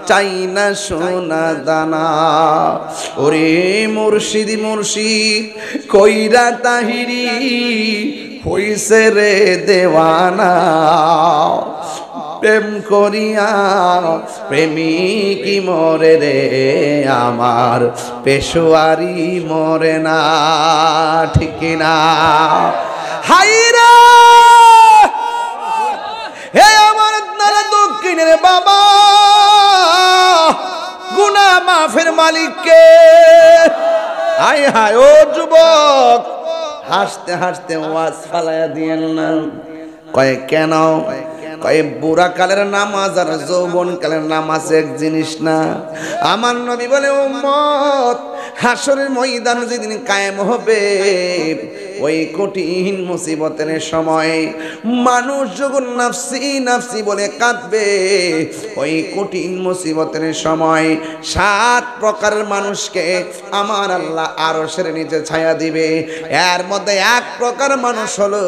চাই না সোনা দানা। ওরে মুর্শিদি মুর্শিদ কইরা তাহিরি হইছে রে দেওয়ানা, প্রেম করিয়া প্রেমিকি মরে রে আমার, পেশোয়ারি মরে না, ঠিক না? হাইরা হে আমার নালা দক্ষিণের বাবা, গুনাহ মাফের মালিককে। হায় হায় ও যুবক, হাসতে হাসতে ওয়াজ ফালাইয়া দিয়েন না। কয় কেন? কয় বুড়া কালের নামাজ আর যৌবন কালের নামাজ এক জিনিস না। আমার নবী বলে, উম্মত হাসরের ময়দান যেদিন কায়েম হবে, ওই কঠিন মুসিবতের সময় মানুষ যখন নাফসি নাফসি বলে কাঁদবে, ওই কঠিন মুসিবতের সময় 7 প্রকারের মানুষকে আমার আল্লাহ আরশের নিচে ছায়া দিবে। এর মধ্যে 1 প্রকার মানুষ হলো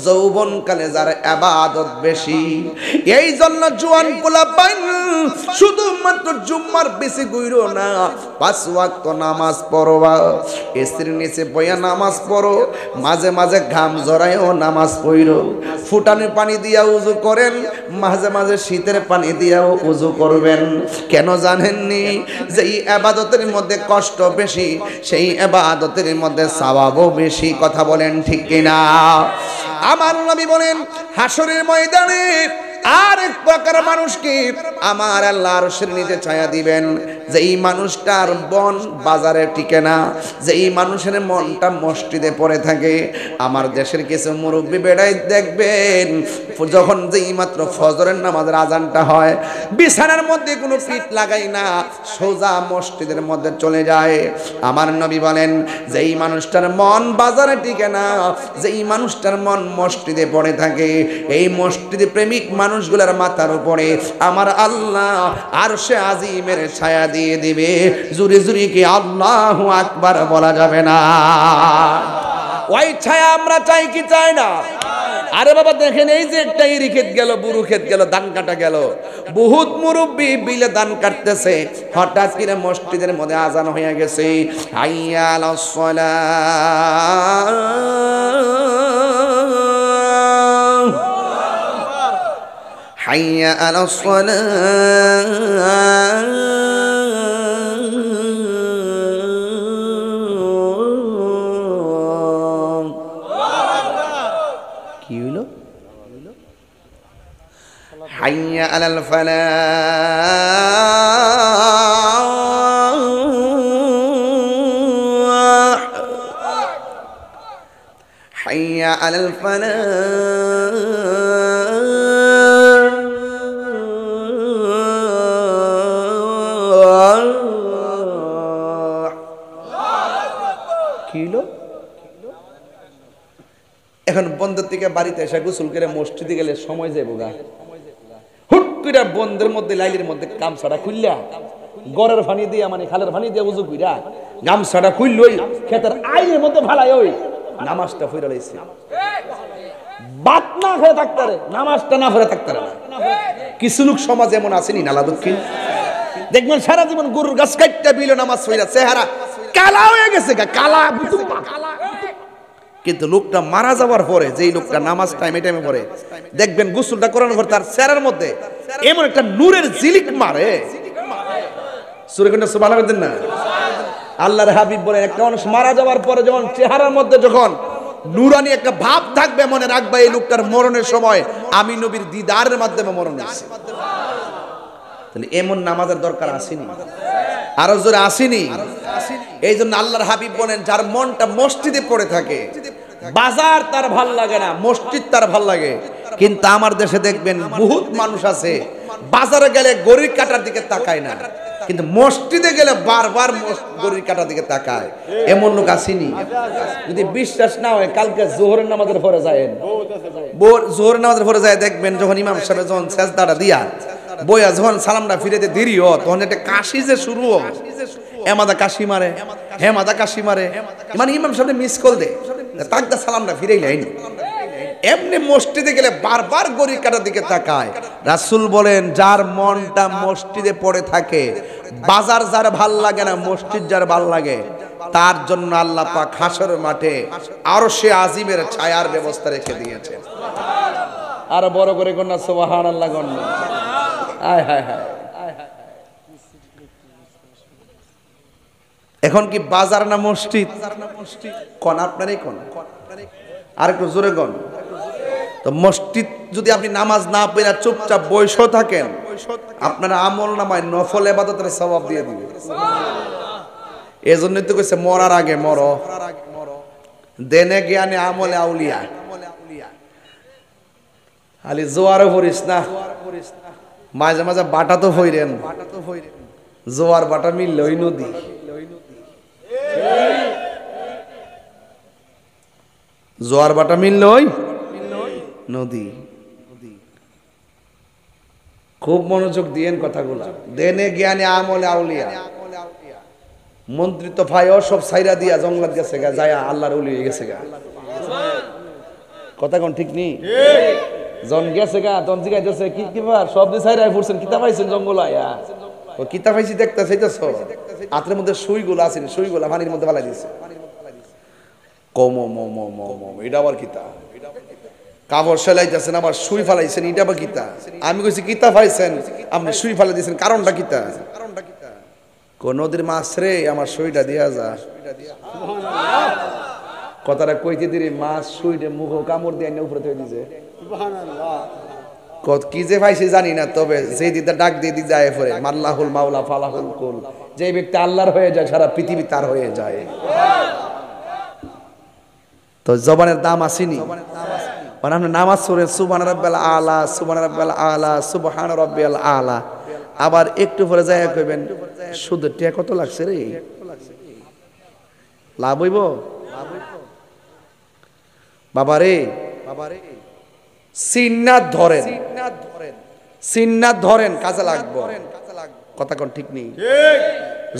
যৌবনকালে যার ইবাদত বেশি। এই জন্য জোয়ান পোলাপাইন শুধুমাত্র জুম্মার বেশি গইরো না, 5 ওয়াক্ত নামাজ পড়বা, স্ত্রীর নিচে বইয়া নামাজ পড়ো, মাঝে মাঝে ঘাম জড়ায়ও নামাজ পড়ো, ফুটানোর পানি দিয়া উযু করেন, মাঝে মাঝে শীতের পানি দিয়াও উযু করবেন। কেন জানেননি? যেই ইবাদতের মধ্যে কষ্ট বেশি, সেই ইবাদতের মধ্যে সওয়াবও বেশি। কথা বলেন ঠিক কিনা? আমার নবী বলেন, হাসরের ময়দানে আরেক প্রকার মানুষকে আমার আল্লাহ আরশের নিচে ছায়া দিবেন, যেই মানুষটার মন বাজারে টিকে না, যেই মানুষের মনটা মসজিদে পড়ে থাকে। আমার দেশের কিছু মুরব্বী বেড়াই দেখবেন, যখন যেই মাত্র ফজরের নামাজের আজানটা হয়, বিছানার মধ্যে কোনো পিঠ লাগাই না, সোজা মসজিদের মধ্যে চলে যায়। আমার নবী বলেন, যেই মানুষটার মন বাজারে টিকে না, যেই মানুষটার মন মসজিদে পড়ে থাকে, এই মসজিদে প্রেমিক মানুষগুলোর মাথার উপরে আমার আল্লাহ আরশে আজিমের ছায়া দিয়ে দিবে। জুরি জুরি কি আল্লাহু আকবার বলা যাবে না? ওই ছায়া আমরা চাই কি চাই না? আরে বাবা দেখেন, এই যে একটা ইরি ক্ষেত গেল, বুরু ক্ষেত গেল, ধান কাটা গেল, বহুত মুরব্বী বিলে ধান কাটতেছে, হঠাৎ করে মসজিদের মধ্যে আজান হয়ে গেছে, হাইয়া আলাস সালাহ, হাইয়া আলাস সালাহ। কি হইল? হাইয়া আলাল ফালাহ, হাইয়া আলাল ফালাহ। কি হইল? এখন বন্ধের থেকে বাড়িতে এসে গোসল করে মসজিদে গেলে সময় যাবো গা, হুট করে বন্ধের মধ্যে লাইলের মধ্যে গামছাটা খুললা, গড়ের পানি দিয়া মানে খালের পানি দিয়া উজু কইরা গামছাটা খুললই ক্ষেতের আইলের মধ্যে ভালাই ওই নামাজটা ফিরে লাইছে। বাত না খেয়ে থাকতে পারে, নামাজটা না ফিরে থাকতে পারে। কিছু লোক সমাজ এমন আসেনি নালা দক্ষিণ, দেখবেন সারা জীবন গরুর গাছ কাটতে বিল নামাজ ফিরা, চেহারা কালা হয়ে গেছে, কালা। কিন্তু লোকটা মারা যাওয়ার পরে, যেই লোকটা নামাজ টাইমে টাইমে পড়ে, দেখবেন গোসলটা করানোর পর তার চেহারার মধ্যে এমন একটা নূরের ঝিলিক মারে। সূরা কোনটা সুবহানাল্লাহ বলেন না? আল্লাহর হাবিব বলেন, একটা মানুষ মারা যাওয়ার পরে যখন চেহারার মধ্যে যখন নূরানি একটা ভাব থাকবে, মনে রাখবা এই লোকটার মরণের সময় আমি নবীর দিদারের মাধ্যমে মরণ হয়েছে। তাহলে এমন নামাজের দরকার আসেনি? আরো জোরে আসেনি? এই জন্য আল্লাহর হাবিব বলেন, যার মনটা মসজিদে পড়ে থাকে, বাজার তার ভাল লাগে না, মসজিদ তার ভাল লাগে। কিন্তু আমার দেশে দেখবেন বহুত মানুষ আছে, বাজারে গেলে গড়ির কাটার দিকে তাকায় না, কিন্তু মসজিদে গেলে বারবার গড়ির কাটার দিকে তাকায়। এমন লোক আসেনি? যদি বিশ্বাস না হয়, কালকে জোহরের নামাজের পরে যায়েন, জোহরের নামাজের পরে যায় দেখবেন, যখন ইমাম সাহেব যখন সেজদাটা দিয়া বইয়া যখন সালামটা ফিরেতে দেরি হয়, তখন একটা কাশি যে শুরু হয়, এমাদা কাশি মারে, হেমাদা কাশি মারে, মানে ইমাম সাহেব মিস কল দে, তাকদা সালামটা ফিরেই লাইনি। এমনি মসজিদে গেলে বারবার গড়ির কাটার দিকে তাকায়। রাসূল বলেন, যার মনটা মসজিদে পড়ে থাকে, বাজার যার ভাল লাগে না, মসজিদ যার ভাল লাগে, তার জন্য আল্লাহ পাক হাসরের মাঠে আরশে আজিমের ছায়ার ব্যবস্থা রেখে দিয়েছেন। আর বড় করে কন্যা সুবহানাল্লাহ গণ্য। আয় হায় হায়। এখন কি বাজার না মসজিদ? কোন আপনারই কোন? আর একটু জোরে কোন? তো মসজিদ যদি আপনি নামাজ না পড়ে চুপচাপ বসে থাকেন, আপনার আমল নামায় নফল ইবাদতের সওয়াব দিয়ে দিবে। এজন্যই তো কইছে, মরার আগে মরো, দেনে জ্ঞানে আমলে আউলিয়া। খালি জোয়ারও পড়িস না, মাঝে মাঝে বাটা তো হইরেন, জোয়ার বাটা মিললে ওই নদী। জোয়ার বাটা মিললে ওই নদী। খুব মনোযোগ দিয়েন কথাগুলা। দেনে জ্ঞানে আমলে আউলিয়া। মন্ত্রী তো ভাই সব সাইরা দিয়া জঙ্গলাত গেছে গা, যায় আল্লাহর ওলি হয়ে গেছে গা। কথা কোন ঠিক নেই? জন গেছে গা, তখন জিগাইতেছে কি কিবার সব দিয়ে সাইরা ফুরছেন, কিতা পাইছেন জঙ্গল আয়া? ও কিতা পাইছি দেখতেছ, আত্রের মধ্যে সুইগুলো আছে, সুইগুলা পানির মধ্যে ফেলাই দিছে। কম এটা আবার কিতা? কাপড় সেলাইতেছেন, আবার সুই ফেলাইছেন, এটা আবার কিতা? আমি কইছি কিতা পাইছেন, আপনি সুই ফেলাই দিয়েছেন, কারণটা কিতা? নদীর মাছ রে, আমার সুইটা দিয়া যা। কথাটা কইতে দিরে মাছ সুইটে মুখ কামড় দিয়ে উপরে থই দিছে। কত কি যে পাইছে জানি না, তবে যে দিদা ডাক দিয়ে দিয়ে যায় পরে মাল্লাহুল মাওলা ফালাহুল কুল, যে ব্যক্তি আল্লাহর হয়ে যায় সারা পৃথিবী তার হয়ে যায়। তো জবানের দাম আসেনি, মানে আপনি নামাজ পড়েন সুবহান রাব্বিয়াল আলা, সুবহান রাব্বিয়াল আলা, সুবহান রাব্বিয়াল আলা, আবার একটু পরে যায় কইবেন সুদের টিয়া কত লাগছে রে, লাভ হইব বাবারে, সিন্নাত ধরেন, সিন্নাত ধরেন, কাজে লাগবো, কথা কোন ঠিক নেই,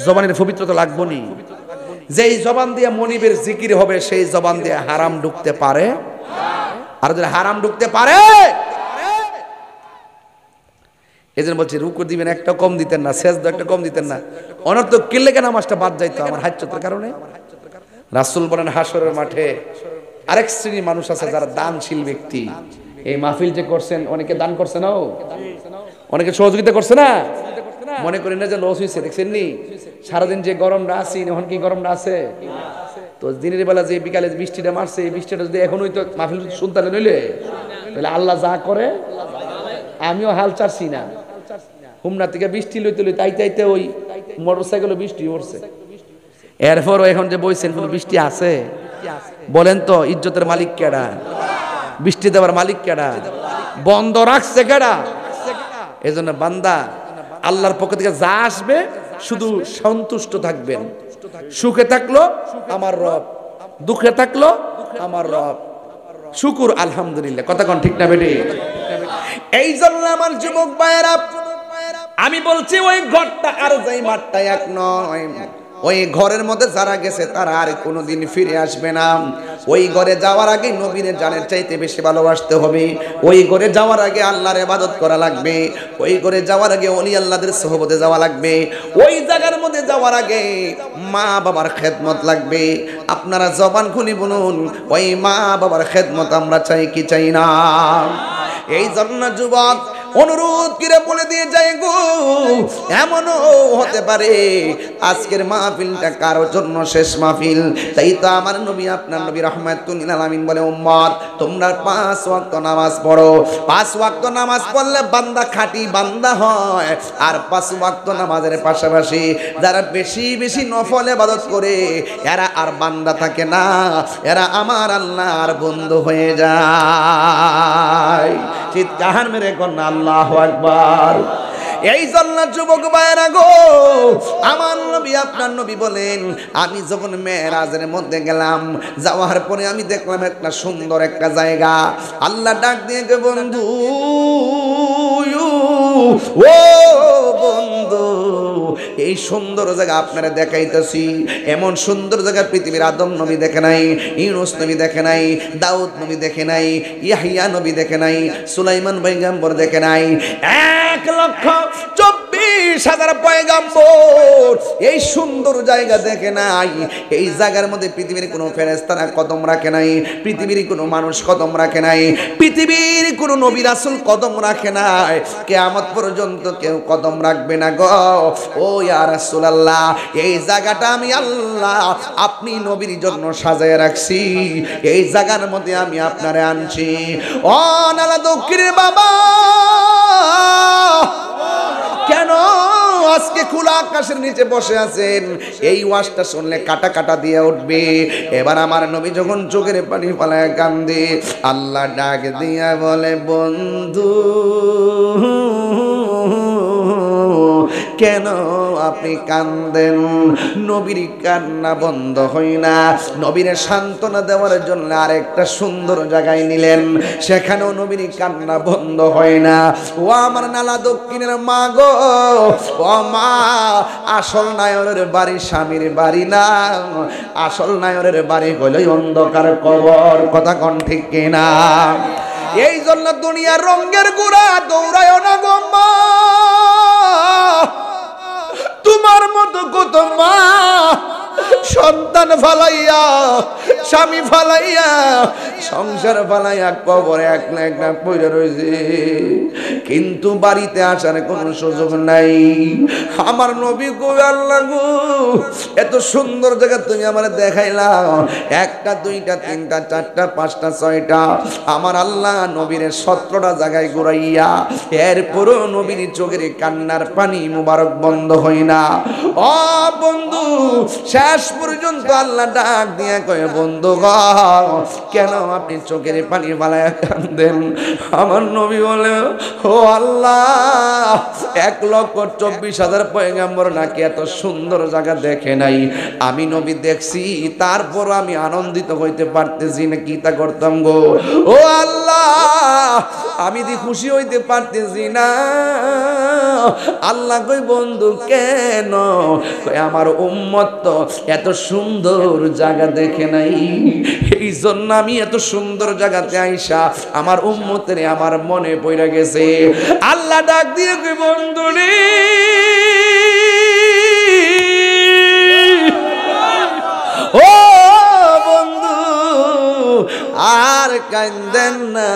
জবানের পবিত্রতা লাগবো নি। যেই জবান দিয়ে মনিবের জিকির হবে সেই জবান দিয়ে হারাম ঢুকতে পারে, আর যদি হারাম ঢুকতে পারে, এজন্য বলছি রুকু দিবেন একটা কম দিতেন না, সেজদা একটা কম দিতেন না, অনর্থক কিল্লে কেন নামাজটা বাদ যাইতো আমার হাজ্জতের কারণে। রাসূল বলেন হাসরের মাঠে আরেক শ্রেণীর মানুষ আছে যারা দানশীল ব্যক্তি। এই মাহফিল যে করছেন অনেকে দান করছে না, অনেকে সহযোগিতা করছে না, মনে করেন না যে লস হয়েছে, দেখছেন নি সারাদিন যে গরমটা আছি, এখন কি গরমটা আছে, তো দিনের বেলা যে বিকালে বৃষ্টিটা মারছে, এই বৃষ্টিটা যদি এখন হইতো মাহফিল শুনতে নইলে, তাহলে আল্লাহ যা করে আমিও হাল চাচ্ছি না, হুমনা থেকে বৃষ্টি লইতে লইতে আইতে আইতে ওই মোটর সাইকেলে বৃষ্টি পড়ছে, এরপরও এখন যে বইছেন কোনো বৃষ্টি আছে, বলেন তো ইজ্জতের মালিক কেডা, বৃষ্টি দেওয়ার মালিক কেডা, বন্ধ রাখছে কেডা। এজন্য বান্দা আল্লাহর পক্ষ থেকে যা আসবে শুধু সন্তুষ্ট থাকবেন, সুখে থাকলো আমার রব, দুঃখে থাকলো আমার রব, শুকুর আলহামদুলিল্লাহ, কথা কোন ঠিক না বেটি। এই জন্য আমার যুবক ভাইয়েরা আমি বলছি ওই ঘরটা আর যেই মাঠটা এক নয়, ওই ঘরের মধ্যে যারা গেছে তারা আর কোনোদিন ফিরে আসবে না। ওই ঘরে যাওয়ার আগে নবীর জানের চাইতে বেশি ভালোবাসতে হবে, ওই ঘরে যাওয়ার আগে আল্লাহর ইবাদত করা লাগবে, ওই ঘরে যাওয়ার আগে ওলি আল্লাহদের সোহবতে যাওয়া লাগবে, ওই জায়গার মধ্যে যাওয়ার আগে মা বাবার খেদমত লাগবে। আপনারা জবান খুলি বলুন ওই মা বাবার খেদমত আমরা চাই কি চাই না? এই জন্য যুবক অনুরোধ করে বলে দিয়ে যাই গো, এমনও হতে পারে আজকের মাহফিলটা কারোর জন্য শেষ মাহফিল। তাই তো আমার নবী আপনার নবী রাহমাতুল লিল আলামিন বলে উম্মত তোমরা 5 ওয়াক্ত নামাজ পড়ো। 5 ওয়াক্ত নামাজ পড়লে বান্দা খাঁটি বান্দা হয়। আর 5 ওয়াক্ত নামাজের পাশাপাশি যারা বেশি বেশি নফল ইবাদত করে এরা আর বান্দা থাকে না, এরা আমার আল্লাহর বন্ধু হয়ে যায়। চিৎকার মেরে কন্যা আল্লাহু আকবার। এই জন্য যুবক ভাইরা গো, আমার নবী আপনার নবী বলেন আমি যখন মেরাজের মধ্যে গেলাম, যাওয়ার পরে আমি দেখলাম একটা সুন্দর একটা জায়গা। আল্লাহ ডাক দিয়ে গে বন্ধু, ও বন্ধু এই সুন্দর জায়গা আপনারা দেখাইতেছি। এমন সুন্দর জায়গা পৃথিবীর আদম নবী দেখে নাই, ইউনূস নবী দেখে নাই, দাউদ নবী দেখে নাই, ইয়াহইয়া নবী দেখে নাই, সুলাইমান পয়গম্বর দেখে নাই। 1,24,000 পয়গম্বর এই সুন্দর জায়গা দেখে নাই। এই জায়গার মধ্যে পৃথিবীর কোনো ফেরেশতারা কদম রাখে নাই, পৃথিবীর কোনো মানুষ কদম রাখে নাই, পৃথিবীর কোনো নবী রাসূল কদম রাখে নাই, কিয়ামত পর্যন্ত কেউ কদম রাখবে না গো। ও ইয়া রাসূলুল্লাহ, এই জায়গাটা আমি আল্লাহ আপনি নবীর জন্য সাজায় রাখছি, এই জায়গার মধ্যে আমি আপনারে আনছি। ও নালা দক্ষিণের বাবা, কেন আজকে খোলা আকাশের নিচে বসে আছেন? এই ওয়াজটা শুনলে কাটা কাটা দিয়ে উঠবে। এবার আমার নবী যখন চোখের পানি ফেলায় কান্দে, আল্লাহ ডাক দিয়া বলে বন্ধু কেন আপনি কান্দেন? নবীর কান্না বন্ধ হয় না। নবীর সান্ত্বনা দেওয়ার জন্য আরেকটা সুন্দর জায়গায় নিলেন, সেখানেও নবীর কান্না বন্ধ হয় না। ও আমার নালা দক্ষিণের মা গো, ও মা, আসল নায়রের বাড়ি স্বামীর বাড়ি না, আসল নায়রের বাড়ি হলো অন্ধকার কবর। কথা কোন ঠিক কিনা? এই জন্য দুনিয়ার রঙের গুড়া দৌড়ায় না গো মা, তোমার মতো কত মা সন্তান ফালাইয়া, স্বামী ফালাইয়া, সংসার ফালাইয়া কবরে একলা একলা পড়ে রয়েছে। কিন্তু বাড়িতে আসার কোনো সুযোগ নাই। আমার নবী গো, আল্লাহ গো, এত সুন্দর জায়গা তুমি আমার দেখাইলা, একটা দুইটা তিনটা চারটা পাঁচটা ছয়টা, আমার আল্লাহ নবীর 17টা জায়গায় ঘুরাইয়া, এরপরও নবীর চোখের কান্নার পানি মুবারক বন্ধ হয় না। ও বন্ধু, শেষ পর্যন্ত আল্লাহ ডাক দিয়া কয়, বন্ধু গো, কেন আপনি চোখের পানি বালায়া কান্দেন? আমার নবী বলে, ও আল্লাহ, 1,24,000 পয়গম্বর নাকি এত সুন্দর জায়গা দেখে নাই। আমি নবী দেখছি, তারপর আমি আনন্দিত হইতে পারতেছি না, কি তা করতাম গো? ও আল্লাহ, আমি দি খুশি হইতে পারতেছি না। আল্লাহ কই, বন্ধু কেন? আমার উম্মত তো এত সুন্দর জায়গা দেখে নাই, এই জন্য আমি এত সুন্দর জায়গাতে আইসা আমার উম্মতের আমার মনে পড়ে গেছে। আল্লাহ ডাক দিয়ে কই, বন্ধু রে, ও বন্ধু, আর কান্দেন না।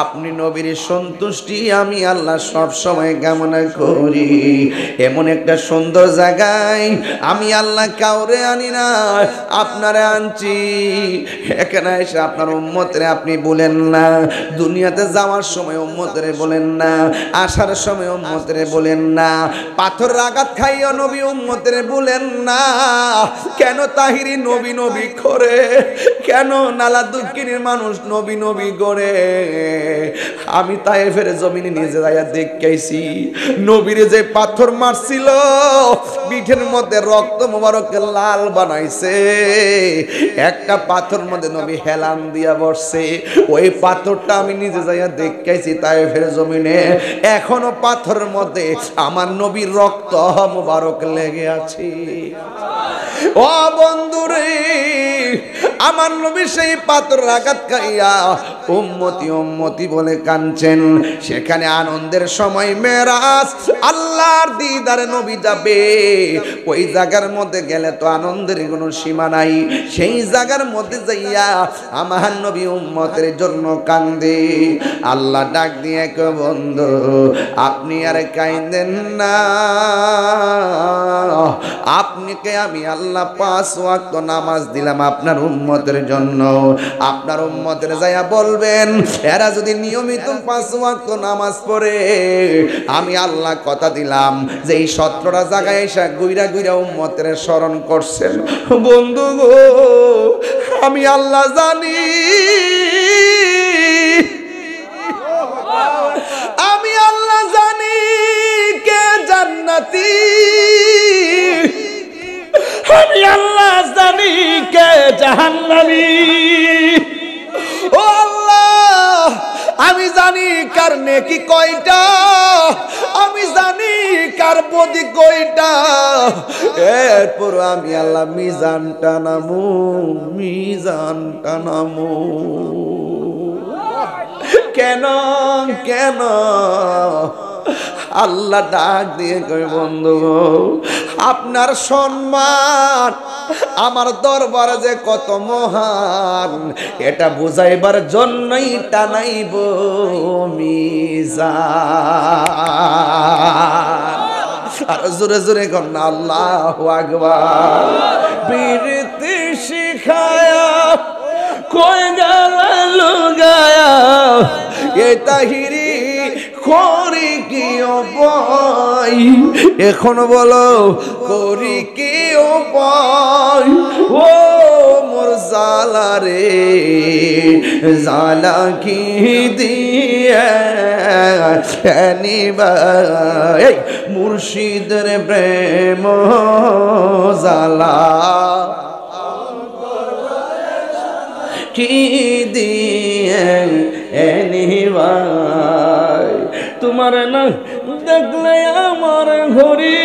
আপনি নবীর সন্তুষ্টি আমি আল্লাহ সব সময় কামনা করি। এমন একটা সুন্দর জায়গায় আমি আল্লাহ কাউরে আনি না, আপনারে আনছি। এখানে এসে আপনার উম্মতরে আপনি বলেন না, দুনিয়াতে যাওয়ার সময় উম্মতরে বলেন না, আসার সময় উম্মতরে বলেন না, পাথর আঘাত খাইও নবী উম্মতরে বলেন না। কেন তাহিরি নবী নবী করে? কেন নালা দুঃখিনীর মানুষ নবী নবী করে? আমি তায়েফের জমিনে নিজে যাইয়া দেখাইছি, নবীরে যে পাথর মারছিল, পিঠের মধ্যে রক্ত মোবারককে লাল বানাইছে। একটা পাথর মধ্যে নবী হেলান দিয়া বসছে, ওই পাথরটা আমি নিজে যাইয়া দেখাইছি তায়েফের জমিনে। এখনো পাথরের মধ্যে আমার নবীর রক্ত মোবারক লেগে আছে। ও বন্ধুরে, আমার নবী সেই পাথর আঘাত খাইয়া উম্মতি উম্মতি বলে কাঁদছেন। সেখানে আনন্দের সময় মেরাজ, আল্লাহর দিদারে নবী যাবে। ওই জায়গার মধ্যে গেলে তো আনন্দের কোনো সীমা নাই। সেই জায়গার মধ্যে যাইয়া আমার নবী উম্মতের জন্য কান্দে। আল্লাহ ডাক দিয়ে কয়, বন্ধু আপনি আর কাঁদেন না, আপনাকে আমি আল্লাহ 5 ওয়াক্ত নামাজ দিলাম আপনার উম্মতের জন্য। আপনার উম্মতের যাইয়া বলবেন, এরা যদি নিয়মিত 5 ওয়াক্ত নামাজ পড়ে, আমি আল্লাহ কথা দিলাম যে এই 17টা জায়গায় এসে গুইরা গুইরা উম্মতের স্মরণ করছেন। বন্ধু গো, আমি আল্লাহ জানি, আমি আল্লাহ জানি কে জান্নাতি, আমি আল্লাহ জানি কে জাহান্নামী। ও আল্লাহ, আমি জানি কার নেকি কয়টা, আমি জানি কার বদি কয়টা। এরপর আমি আল্লাহ মিজানটা নামু, মিজানটা নামু। কেন কেন? আল্লাহ ডাক দিয়ে কই, বন্ধু আপনার সম্মান আমার দরবারে যে কত মহান, এটা বুঝাইবার জন্যই টানাইব মিজান। আর জোরে জোরে কর না আল্লাহু আকবার। বীরতি শিখায়া কই গেল লুগায়া, এ তাহিরি করি কি উপায়? এখন বলো করি কি উপায়? ও মোর জালা রে, জালা কি দিয়ে নিবাই মুর্শিদের প্রেম জালা কি দিয়ে নিবাই? তোমার না দেখলে আমার ঘড়ি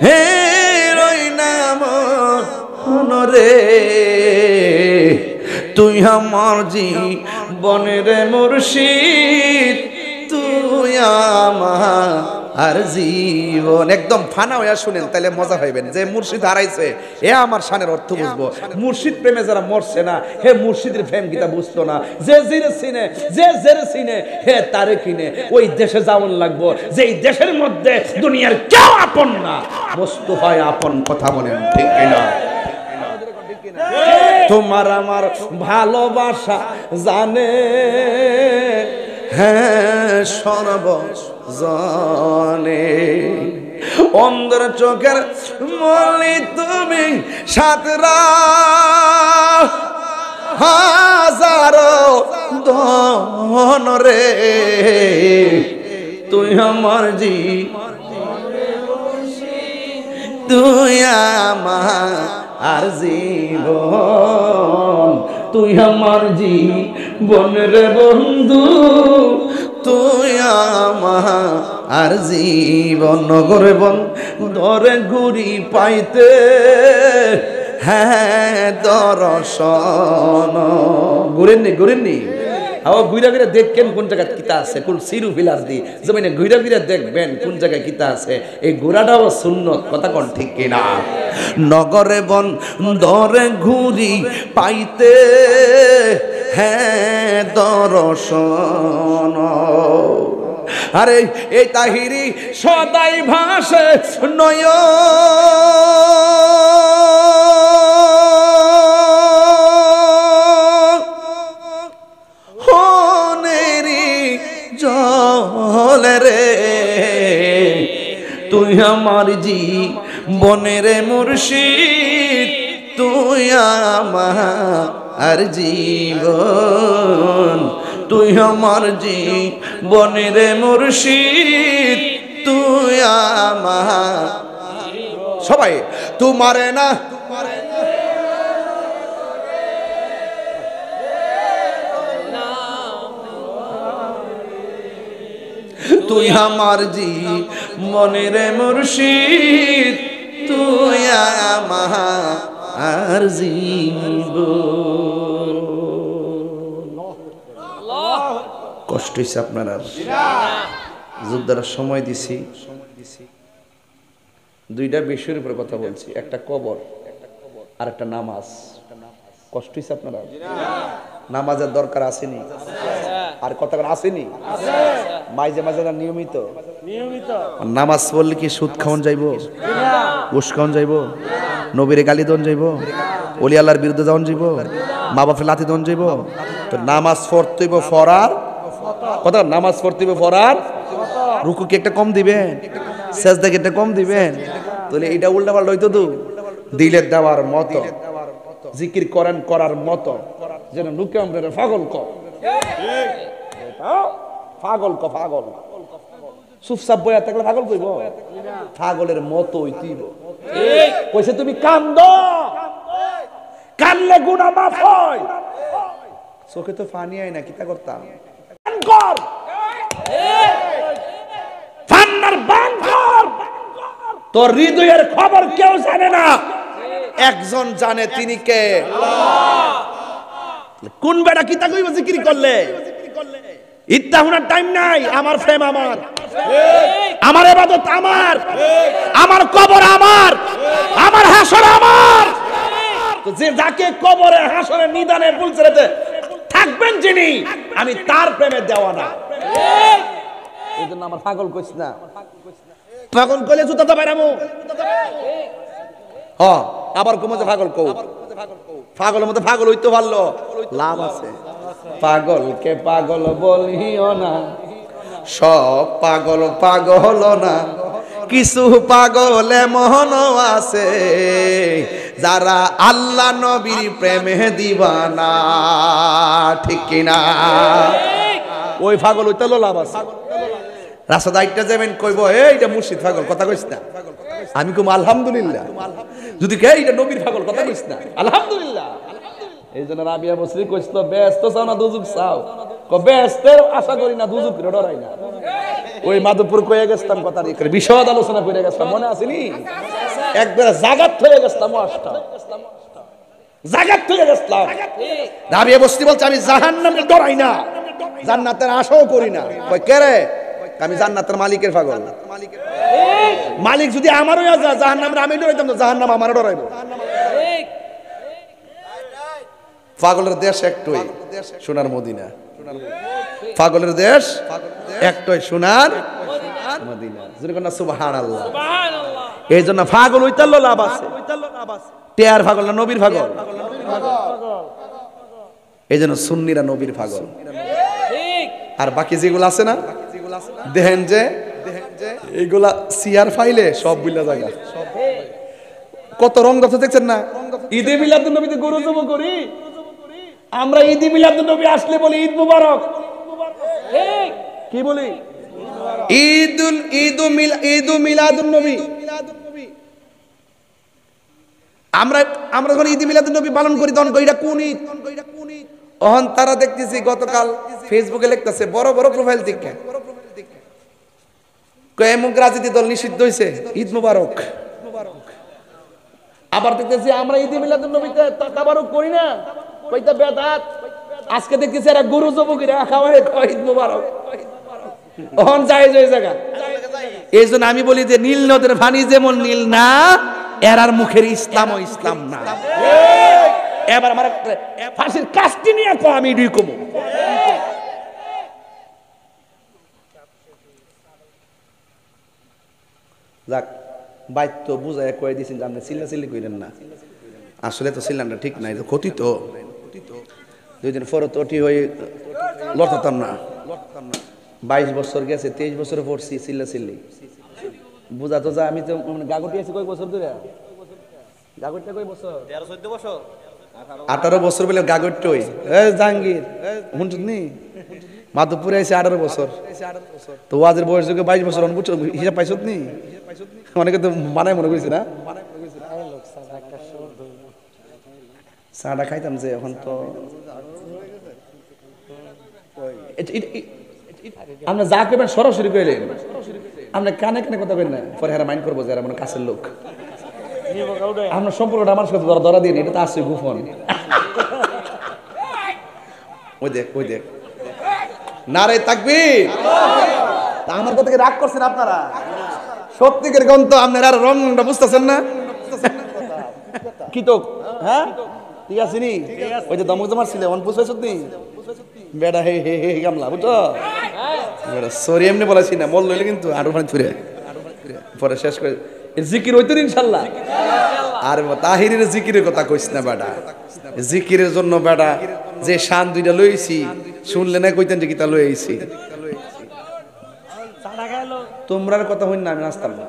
হে রই নাম রে, তুই আমার জীবনের মুর্শিদ, তুই তুই আমার জীবন। একদম ফানা হইয়া শুনেন, তাহলে মজা পাইবেন যে মুর্শিদ হারাইছে এ আমার শানের অর্থ বুঝবো। মুর্শিদ প্রেমে যারা মরছে না, হে মুর্শিদের প্রেম গীতা বুঝতো না। যে জিরে চিনে, যে জেরে চিনে, হে তারে কিনে। ওই দেশে যাওয়ান লাগবো যেই দেশের মধ্যে দুনিয়ার কেউ আপন না, বস্তু হয় আপন। কথা বলেন ঠিক কিনা? তোমার আমার ভালোবাসা জানে, হ্যাঁ সর্বজনে। অন্ধের চোখের মলি তুমি, সাতরা হাজারো দন রে, তুই আমার তুই আমার জীবন, তুই আমার জীবন রে বন্ধু, তুই আমার জীবন। নগরে বন্ধরে ঘুরি পাইতে, হ্যাঁ দর্শন। ঘুরেননি ঘুরা ঘুরে দেখবেন কোন জায়গায় কিতা আছে, কোন সিরু ফিলার দি জমিনে ঘুরা ঘুরে দেখবেন কোন জায়গায় কিতা আছে। এই ঘোরাটাও সুন্নত। কথা কোন ঠিক কিনা? নগরে বন্দরে ঘুরি পাইতে, হ্যাঁ দর্শন। আরে এই তাহিরি সদাই ভাসে নয়, জলে রে, তুই আমার জীবনের মুর্শিদ, তুই আমার জীবন, তুই আমার জীবনের মুর্শিদ, তুই আমার। সবাই তোমারে না তুই আমার জীবনের মুর্শিদ, তুই আমার জীবন। কষ্ট হয়েছে আপনার? যোদ্ধারা সময় দিছি, দুইটা বিষয়ের উপরে কথা বলছি, একটা কবর আর একটা নামাজ। কষ্ট হয়েছে আপনারা? নামাজের দরকার আসেনি? আর কথা আসেনি? মাঝে মাঝে নিয়মিত নামাজ পড়লে কি সুদ খাওয়ান যাইব, ঘুষ খাওয়ান যাইব, নবীরে গালি দন যাইব, ওলি আল্লাহর বিরুদ্ধে যাওয়ান যাইব, মা বাপে লাথি দন যাইব? তো নামাজ পড়তে হইব ফরার কথা, নামাজ পড়তে হইব ফরার। রুকু কি একটা কম দিবেন, সেজদা কি একটা কম দিবেন? তাহলে এটা উল্টা পাল্টা হইতো তো। দিলের দেওয়ার মতো, জিকির করেন করার মতো, যেন নুকে আমরা পাগল পাগল পাগল চুপচাপ বইয়া থাকলে পাগল কইব? পাগলের মতো হইতিব। কইছে তুমি কান্দ, কানলে গুনাহ মাফ হয়। চোখে তো পানি আয় না, কিতা করতাম? তোর হৃদয়ের খবর কেউ জানে না, একজন জানে, তিনি কে? কোন বেড়া কিতা কইব জিকির করলে? ইত্যা হুনার টাইম নাই। আমার প্রেম আমার, আমার ইবাদত আমার, আমার কবর আমার, আমার হাসর আমার। তো যে যাকে কবরে হাসরে নিদানে পুলছেতে থাকবেন যিনি, আমি তার প্রেমে দেওয়ানা। এইজন্য আমার পাগল কইছ না, পাগল কইলে জুতা তো বাইরামু। হ্যাঁ, আবার কোমে পাগল কও, পাগলের মধ্যে পাগল হইতে পারলো লাভ আছে। পাগলকে পাগল বলিও না, সব পাগল পাগল না, কিছু পাগল এমন আছে যারা আল্লাহ নবীর প্রেমে দিবানা। ঠিক কিনা? ওই পাগল হইতে লাভ আছে। রাস্তা দায়িত্ব যাবেন, কইব এইটা মুর্শিদ পাগল, কথা কইস না। আমি কম আলহামদুলিল্লাহ। যদি কে এইটা নবীর পাগল, কথা কইস না, আলহামদুলিল্লাহ। এই জন্য রাবিয়া বসরি কইছিল, ব্যস্ত চাও না দুজুক চাও? ব্যস্তের আশা করি না, দুজুক ডরাই না। ওই মাধবপুর কয়ে গেছিলাম, কথা বিশদ আলোচনা করে গেছিলাম, মনে আসেনি? একবার জাগাত হয়ে গেছিলাম, জাগাত হয়ে গেছিলাম। রাবিয়া বসরি বলছে, আমি জাহান্নামে ডরাই না, জান্নাতের আশাও করি না। কই কে রে? আমি জান্নাতের মালিকের পাগল। মালিক যদি আমারও জাহান্নামে আমি ডরাইতাম না, জাহান্নাম আমারও ডরাইব। পাগলের দেশ একটাই, সোনার মদিনা। পাগলের দেশ একটাই, সোনার মদিনা। যদি কোন সুবহানাল্লাহ। এই জন্য পাগল হইতাল লাভ আছে। টেয়ার পাগল না নবীর পাগল? এই জন্য সুন্নিরা নবীর পাগল। আর বাকি যেগুলো আছে না, দেখেন যে এইগুলা সিয়ার ফাইলে সব বুইলা জায়গা, কত রং দফা দেখছেন না। ঈদে মিলাদুন নবীতে গরু জব করি আমরা, ঈদে মিলাদুন নবী আসলে বলি ঈদ মুবারক। কি বলি? ঈদু মিলাদুন নবী। আমরা যখন ঈদ মিলাদুন নবী পালন করি তখন এটা কোন ঈদ? অহন তারা দেখতেছি গতকাল ফেসবুকে লিখতেছে বড় বড় প্রোফাইল থেকে এমন রাজনীতি দল নিষিদ্ধ হয়েছে, ঈদ মুবারক। আবার দেখতেছি আমরা ঈদ মিলাদুন নবীতে তাবারুক করি না, কইতা বেদাত। আজকে দেখতেছি এরা গরু জবকিরা খাওয়ায় ঈদ মুবারক। অহন যায় যায় জায়গা। এই জন্য আমি বলি যে নীল নদের পানি যেমন নীল না, এরার মুখের ইসলাম ও ইসলাম না। এবার আমার ফাঁসির কাজটি নিয়ে আমি দুই কমু। যাক, বাইত তো বুঝায় কয়ে দিয়েছেন যে আপনি চিল্লাচিল্লি করেন না। আসলে তো চিল্লানটা ঠিক নাই, তো ক্ষতি তো। 2 দিন পরে তো ওটি হয়ে লড়তাম না। 22 বছর গেছে, 23 বছরে পড়ছি চিল্লাচিল্লি। বুঝা তো যা, আমি তো গাগটি আছি কয় বছর ধরে? গাগরটা কয় বছর? 13-14 বছর। 18 বছর বলে গাগরটই। জাহাঙ্গীর শুনছ নি? মাধবপুরে আছে 18 বছর। তো ওয়াজের বয়স যোগে 22 বছর হিসাব পাইছত নি? অনেকে তো মানায় মনে করেছে না। চাটা খাইতাম যে, এখন তো আমরা যা করবেন সরাসরি কইলেন, আমরা কানে কানে কথা কই না, পরে হেরা মাইন্ড করবো যে এরা মনে কাছের লোক। আমরা সম্পর্কটা আমার সাথে ধরা দিয়ে, এটা তো আসছে গোপন। ওই দেখ ওই দেখ, নারে তাকবীর। আমার কথা রাগ করছেন আপনারা? সত্যিকার গন্ত আপনারা রংটা বুঝতেছেন না? কি তো হ্যাঁ ঠিক আছে নি? ওই যে দমক জমার ছিল অন বুঝছো নি? বেড়া হে হে হে গামলা বুঝছো? বেড়া সরি এমনি বলেছি না, মল লইলে কিন্তু আরো পানি ছুড়ে পরে শেষ করে জিকির হইতো ইনশাআল্লাহ। আর তাহিরের জিকিরের কথা কইস না বেটা, জিকিরের জন্য বেটা যে শান দুইটা লইছি শুনলে না কইতেন যে কিতা লই আইছি। তোমরার কথা হইন না, আমি নাস্তাম না।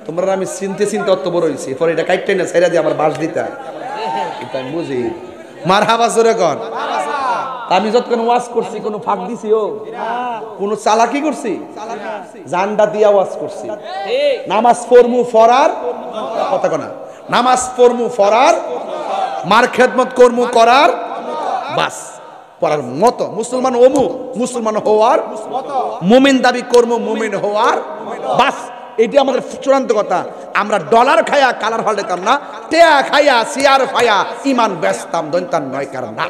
তোমরা আমি চিনতে চিনতে অত বড় হইছি, পরে এটা কাইটটাই না ছাইরা দিয়ে আমার বাস দিতা, এটা আমি বুঝি। মারহাবা জোরে কর। আমি যতক্ষণ ওয়াজ করছি কোনো ফাঁক দিছি ও কোনো চালাকি করছি? জানডা দিয়া ওয়াজ করছি। নামাজ পড়মু ফরার কথা কোনা, নামাজ পড়মু ফরার, মার খেদমত করমু করার, বাস পড়ার মতো। মুসলমান ওমু মুসলমান হওয়ার, মুমিন দাবি করমু মুমিন হওয়ার, বাস এটি আমাদের চূড়ান্ত কথা। আমরা ডলার খায়া কালার হল দিতাম না, টেয়া খাইয়া সিয়ার ফায়া ইমান বেচতাম দৈন্তান নয় কারণ না।